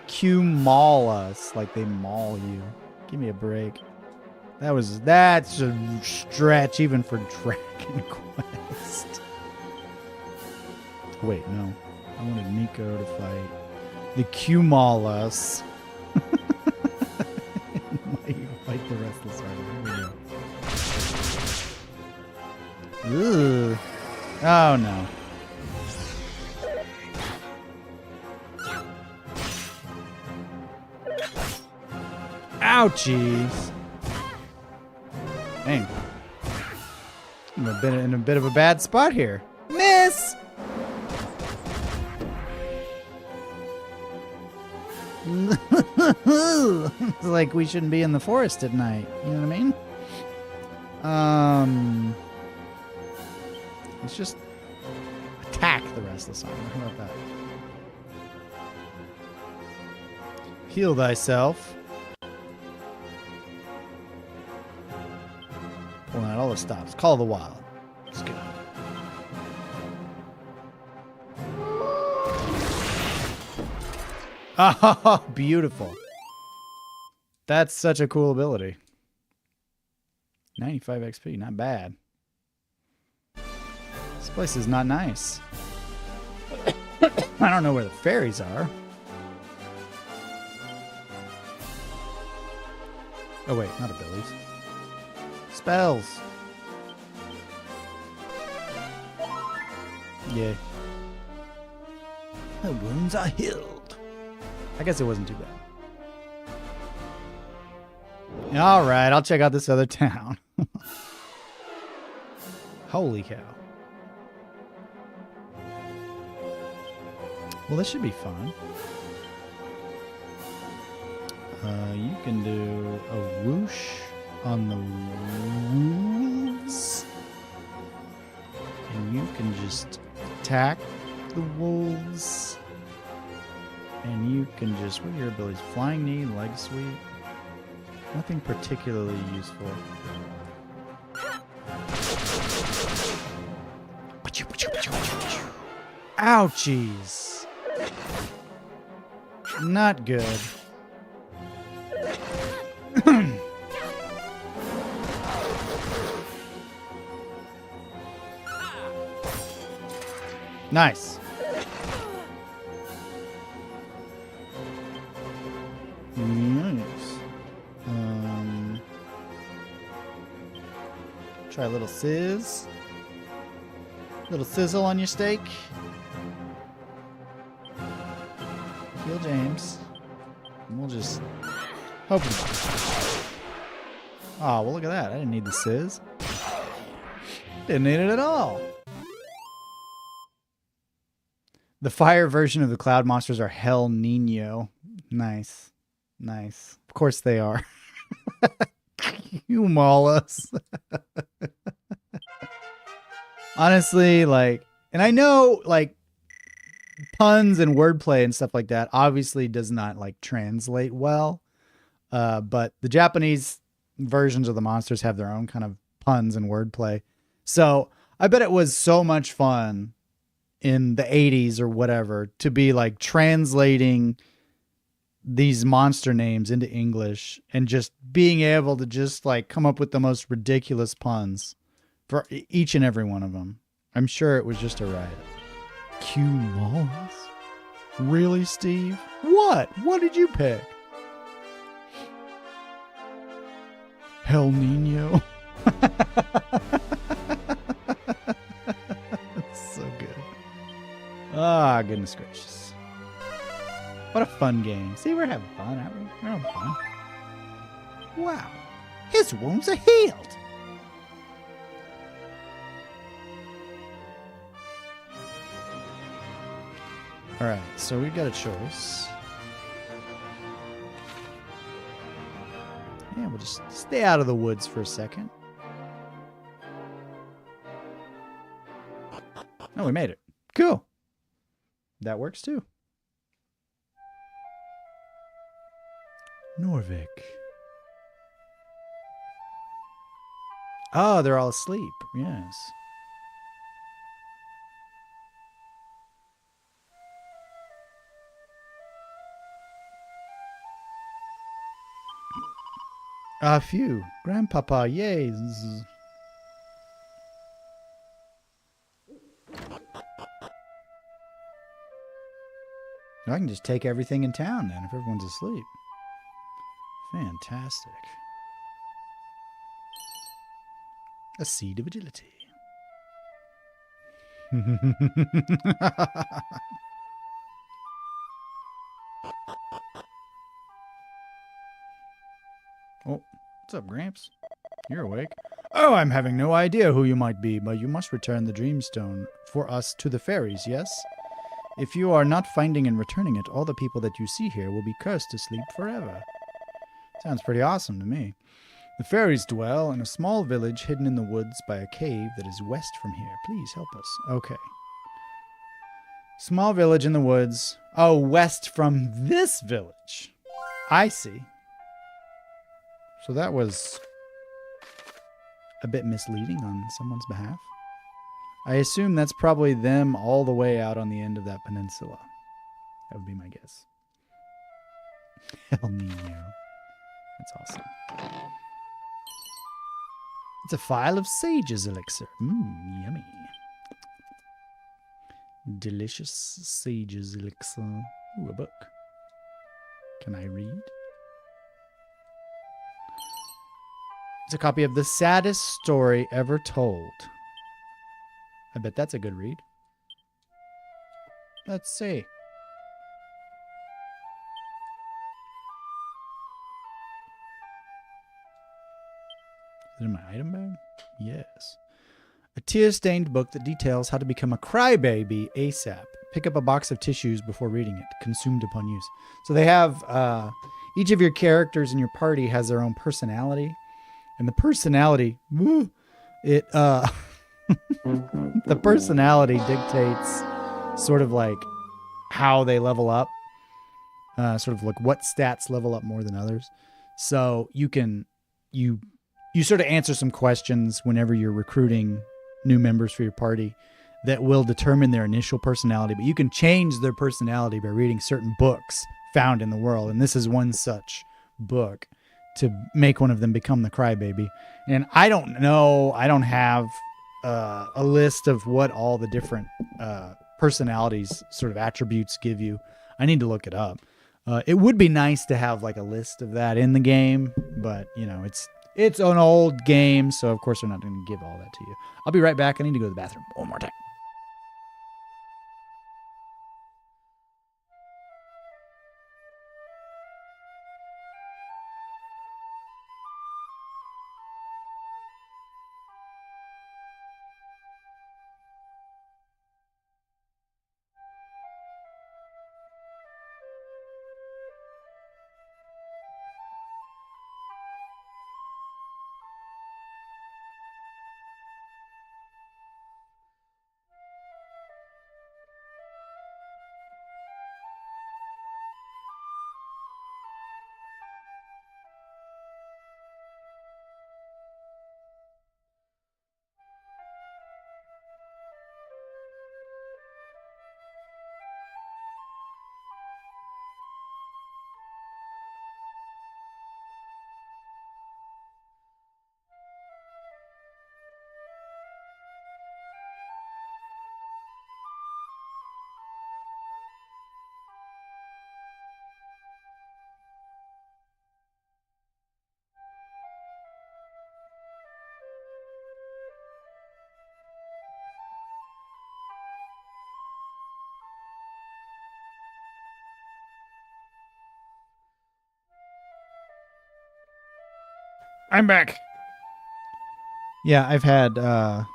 Cumalus, like they maul you. Give me a break. That's a stretch even for Dragon Quest. Wait, no. I wanted Nico to fight the Cumalus. Fight the restless rider. Here we go. Ugh. Oh no. Ouchies. Dang. I'm in a bit of a bad spot here. Miss! It's like we shouldn't be in the forest at night. You know what I mean? Let's just attack the restless armor. How about that? Heal thyself. Pulling out all the stops. Call of the Wild. Let's go. Oh, beautiful. That's such a cool ability. 95 XP, not bad. This place is not nice. I don't know where the fairies are. Oh wait, not abilities. Spells. Yeah. The wounds are healed. I guess it wasn't too bad. Alright, I'll check out this other town. Holy cow. Well, this should be fun. You can do a whoosh on the wolves. And you can just attack the wolves. And you can just, what are your abilities? Flying knee, leg sweep. Nothing particularly useful. Ouchies. Not good. Nice. Nice. Try a little sizz. Little sizzle on your steak. Heal James. And we'll just hope. Oh, well, look at that. I didn't need the sizz. Didn't need it at all. The fire version of the cloud monsters are Hell Nino. Nice. Nice. Of course they are. You maul us. Honestly, like, and I know, like, puns and wordplay and stuff like that obviously does not, like, translate well. But the Japanese versions of the monsters have their own kind of puns and wordplay. So I bet it was so much fun in the 80s or whatever to be like translating these monster names into English and just being able to just like come up with the most ridiculous puns for each and every one of them. I'm sure it was just a riot. Q Malls? Really, Steve? What? What did you pick? Hell Nino. So good. Ah, goodness gracious. What a fun game. See, we're having fun, aren't we? We're having fun. Wow. His wounds are healed. Alright, so we've got a choice. Yeah, we'll just stay out of the woods for a second. Oh, we made it. Cool. That works too. Norvik. Oh, they're all asleep. Yes. Ah, phew. Grandpapa, yay. I can just take everything in town then if everyone's asleep. Fantastic. A seed of agility. Oh, what's up, Gramps? You're awake. Oh, I'm having no idea who you might be, but you must return the Dreamstone for us to the fairies, yes? If you are not finding and returning it, all the people that you see here will be cursed to sleep forever. Sounds pretty awesome to me. The fairies dwell in a small village hidden in the woods by a cave that is west from here. Please help us. Okay. Small village in the woods. Oh, west from this village. I see. So that was a bit misleading on someone's behalf. I assume that's probably them all the way out on the end of that peninsula. That would be my guess. El Nino. That's awesome. It's a phial of sage's elixir. Yummy. Delicious sage's elixir. Ooh, a book. Can I read? It's a copy of The Saddest Story Ever Told. I bet that's a good read. Let's see. Is it in my item bag? Yes. A tear-stained book that details how to become a crybaby ASAP. Pick up a box of tissues before reading it. Consumed upon use. So they have... each of your characters in your party has their own personality. And the personality... It... the personality dictates sort of like how they level up. Sort of like what stats level up more than others. So you can... You sort of answer some questions whenever you're recruiting new members for your party that will determine their initial personality, but you can change their personality by reading certain books found in the world. And this is one such book to make one of them become the crybaby. And I don't know, I don't have a list of what all the different personalities sort of attributes give you. I need to look it up. It would be nice to have like a list of that in the game, but you know, it's an old game, so of course we're not going to give all that to you. I'll be right back. I need to go to the bathroom one more time. I'm back. Yeah, I've had an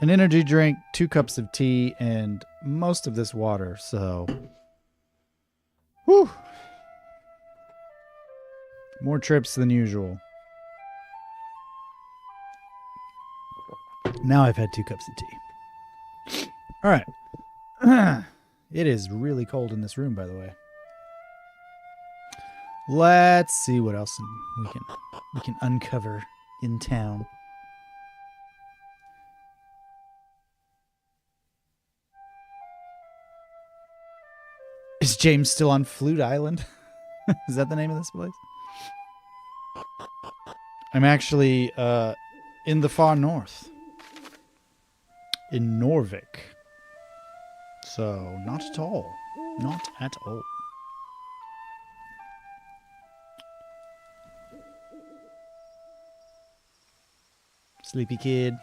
energy drink, 2 cups of tea, and most of this water, so... Whew. More trips than usual. Now I've had 2 cups of tea. All right. It is really cold in this room, by the way. Let's see what else we can uncover in town. Is James still on Flute Island? Is that the name of this place? I'm actually in the far north. In Norvik. So, not at all. Not at all. Sleepy kid.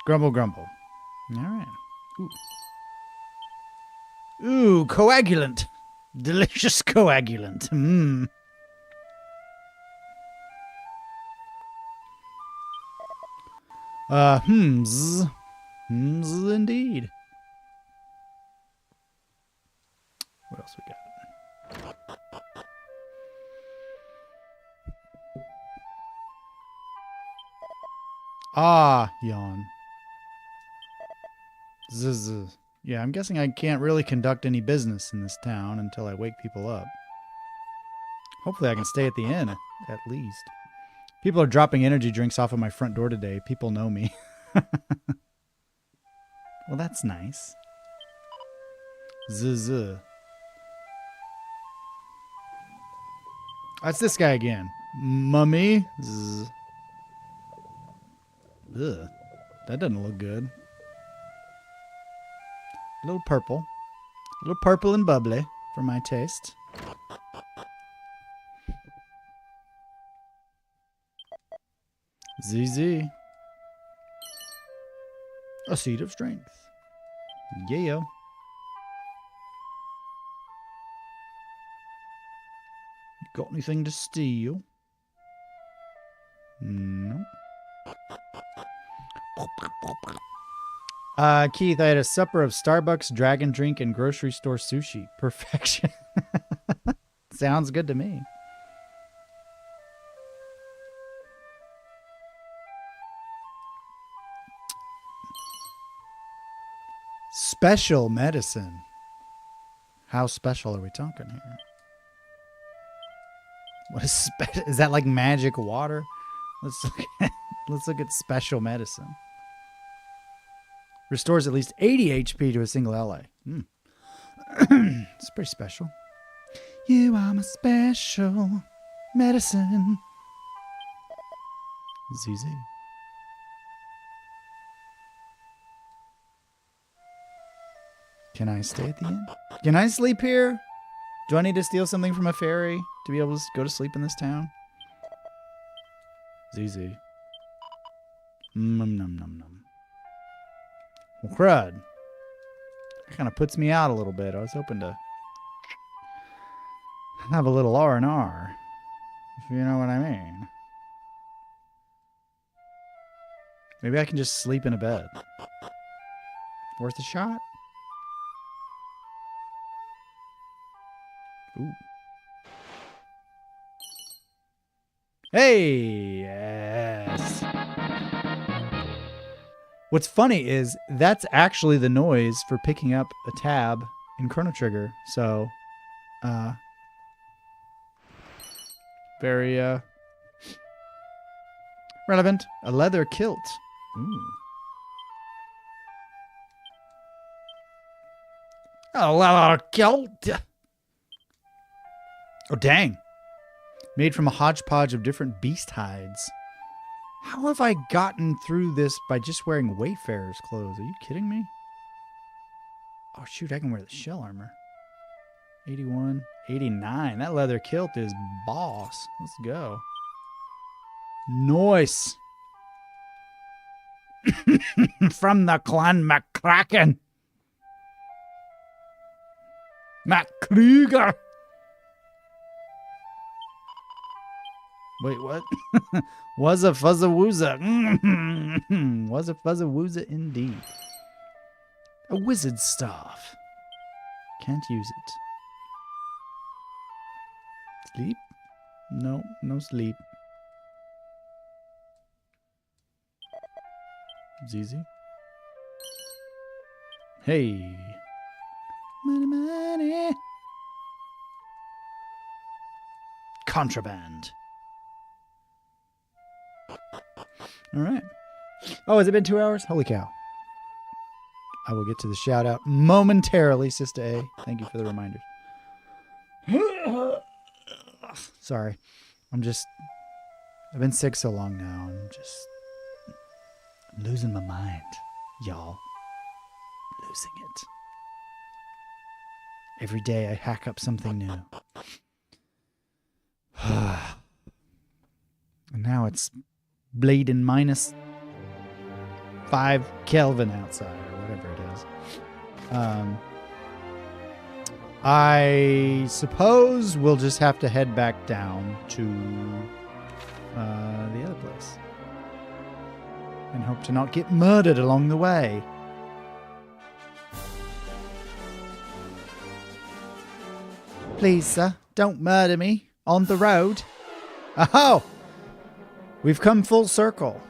Grumble, grumble. All right. Ooh, coagulant. Delicious coagulant. Mmm. Hmms. Hmms indeed. What else we got? Ah, yawn. Zzz. Yeah, I'm guessing I can't really conduct any business in this town until I wake people up. Hopefully I can stay at the inn, at least. People are dropping energy drinks off at my front door today. People know me. Well, that's nice. Zzz. That's this guy again. Mummy. Zzz. Ugh. That doesn't look good. A little purple. A little purple and bubbly for my taste. ZZ. A seed of strength. Yeah. Got anything to steal? No. Keith, I had a supper of Starbucks, dragon drink, and grocery store sushi. Perfection. Sounds good to me. Special medicine. How special are we talking here? What is is that like magic water? Let's look at special medicine. Restores at least 80 HP to a single ally. It's pretty special. You are my special medicine. ZZ. Can I stay at the inn? Can I sleep here? Do I need to steal something from a fairy to be able to go to sleep in this town? ZZ. Num num num num. Well, crud. That kind of puts me out a little bit. I was hoping to have a little R&R, if you know what I mean. Maybe I can just sleep in a bed. Worth a shot? Ooh. Hey, yes. What's funny is that's actually the noise for picking up a tab in Chrono Trigger. So, very relevant. A leather kilt. Ooh. A leather kilt. Oh, dang. Made from a hodgepodge of different beast hides. How have I gotten through this by just wearing Wayfarer's clothes? Are you kidding me? Oh, shoot, I can wear the shell armor. 81, 89. That leather kilt is boss. Let's go. Nice. From the clan McCracken. McKruger. Wait, what? Was a fuzzawooza. Was a fuzzawooza indeed. A wizard staff. Can't use it. Sleep? No, no sleep. ZZ. Hey. Money, money. Contraband. All right. Oh, has it been 2 hours? Holy cow. I will get to the shout out momentarily, Sister A. Thank you for the reminders. Sorry. I've been sick so long now. I'm losing my mind, y'all. Losing it. Every day I hack up something new. And now it's bleeding minus 5 Kelvin outside, or whatever it is. I suppose we'll just have to head back down to the other place. And hope to not get murdered along the way. Please, sir, don't murder me on the road. Oh! We've come full circle.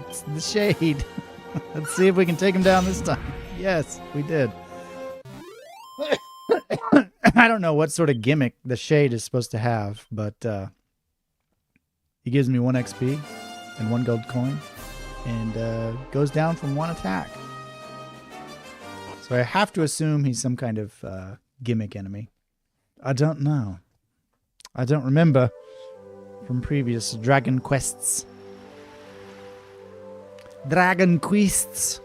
It's the shade. Let's see if we can take him down this time. Yes, we did. I don't know what sort of gimmick the shade is supposed to have, but he gives me 1 XP and 1 gold coin and goes down from 1 attack. So I have to assume he's some kind of gimmick enemy. I don't know. I don't remember from previous Dragon Quests. Dragon Quests.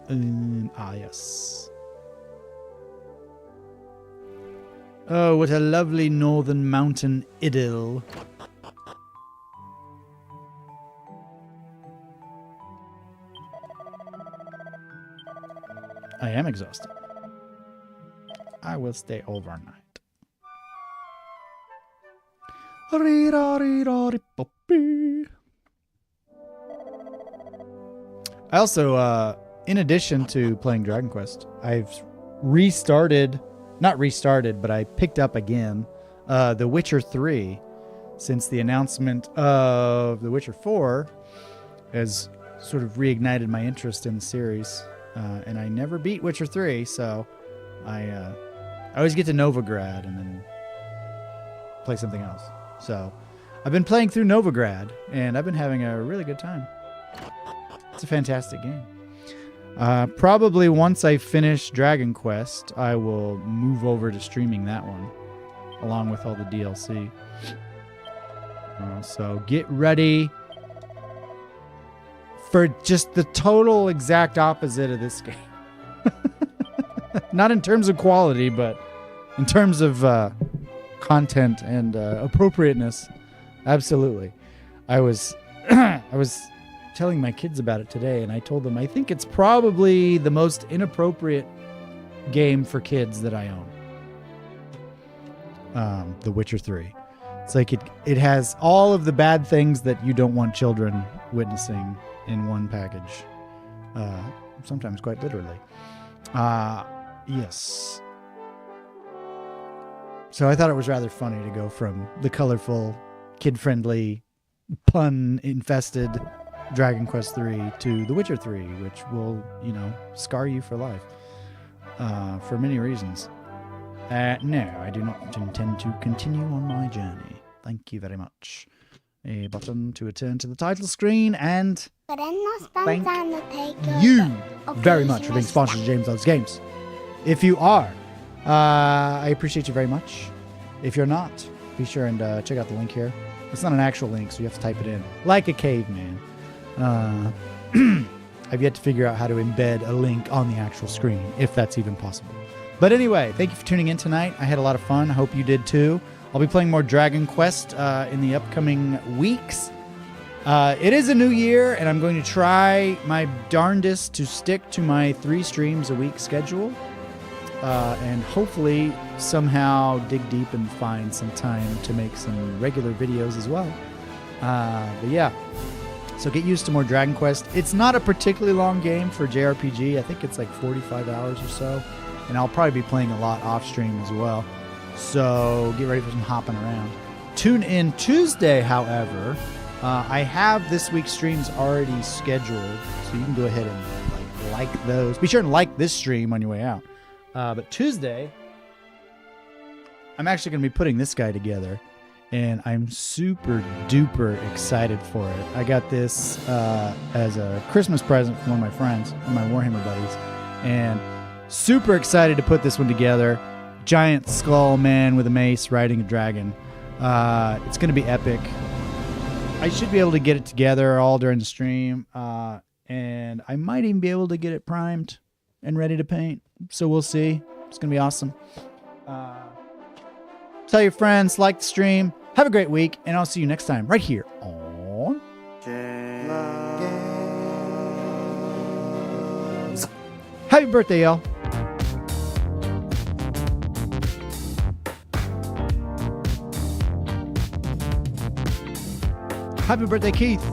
Yes. Oh, what a lovely northern mountain idyll. I am exhausted. I will stay overnight. I also, in addition to playing Dragon Quest, I've not restarted, but I picked up again The Witcher 3 since the announcement of The Witcher 4 has sort of reignited my interest in the series. And I never beat Witcher 3, so I always get to Novigrad and then play something else. So I've been playing through Novigrad, and I've been having a really good time. It's a fantastic game. Probably once I finish Dragon Quest, I will move over to streaming that one, along with all the DLC. So get ready for just the total exact opposite of this game. Not in terms of quality, but in terms of content and appropriateness. Absolutely. I was telling my kids about it today, and I told them I think it's probably the most inappropriate game for kids that I own. The Witcher 3. It's like it has all of the bad things that you don't want children witnessing in one package. Sometimes quite literally. Yes. So I thought it was rather funny to go from the colorful, kid-friendly, pun-infested Dragon Quest 3 to The Witcher 3, which will, scar you for life. For many reasons. No, I do not intend to continue on my journey. Thank you very much. A button to return to the title screen, and thank you very much for being sponsored to James Loves Games. If you are, I appreciate you very much. If you're not, be sure and check out the link here. It's not an actual link, so you have to type it in like a caveman. I've yet to figure out how to embed a link on the actual screen, if that's even possible. But anyway, thank you for tuning in tonight. I had a lot of fun. I hope you did too. I'll be playing more Dragon Quest in the upcoming weeks. It is a new year, and I'm going to try my darndest to stick to my 3 streams a week schedule. And hopefully somehow dig deep and find some time to make some regular videos as well. But yeah, so get used to more Dragon Quest. It's not a particularly long game for JRPG. I think it's like 45 hours or so. And I'll probably be playing a lot off stream as well. So get ready for some hopping around. Tune in Tuesday, however. I have this week's streams already scheduled, so you can go ahead and like those. Be sure and like this stream on your way out. But Tuesday, I'm actually going to be putting this guy together, and I'm super duper excited for it. I got this as a Christmas present from one of my friends, one of my Warhammer buddies, and super excited to put this one together. Giant skull man with a mace riding a dragon. It's going to be epic. I should be able to get it together all during the stream, and I might even be able to get it primed and ready to paint. So we'll see. It's going to be awesome. Tell your friends, like the stream. Have a great week, and I'll see you next time right here on Games. Happy birthday, y'all. Happy birthday, Keith.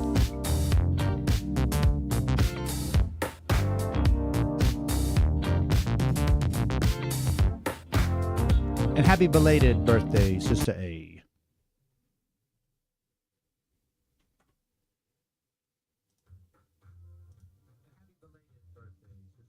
And happy belated birthday, Sister A.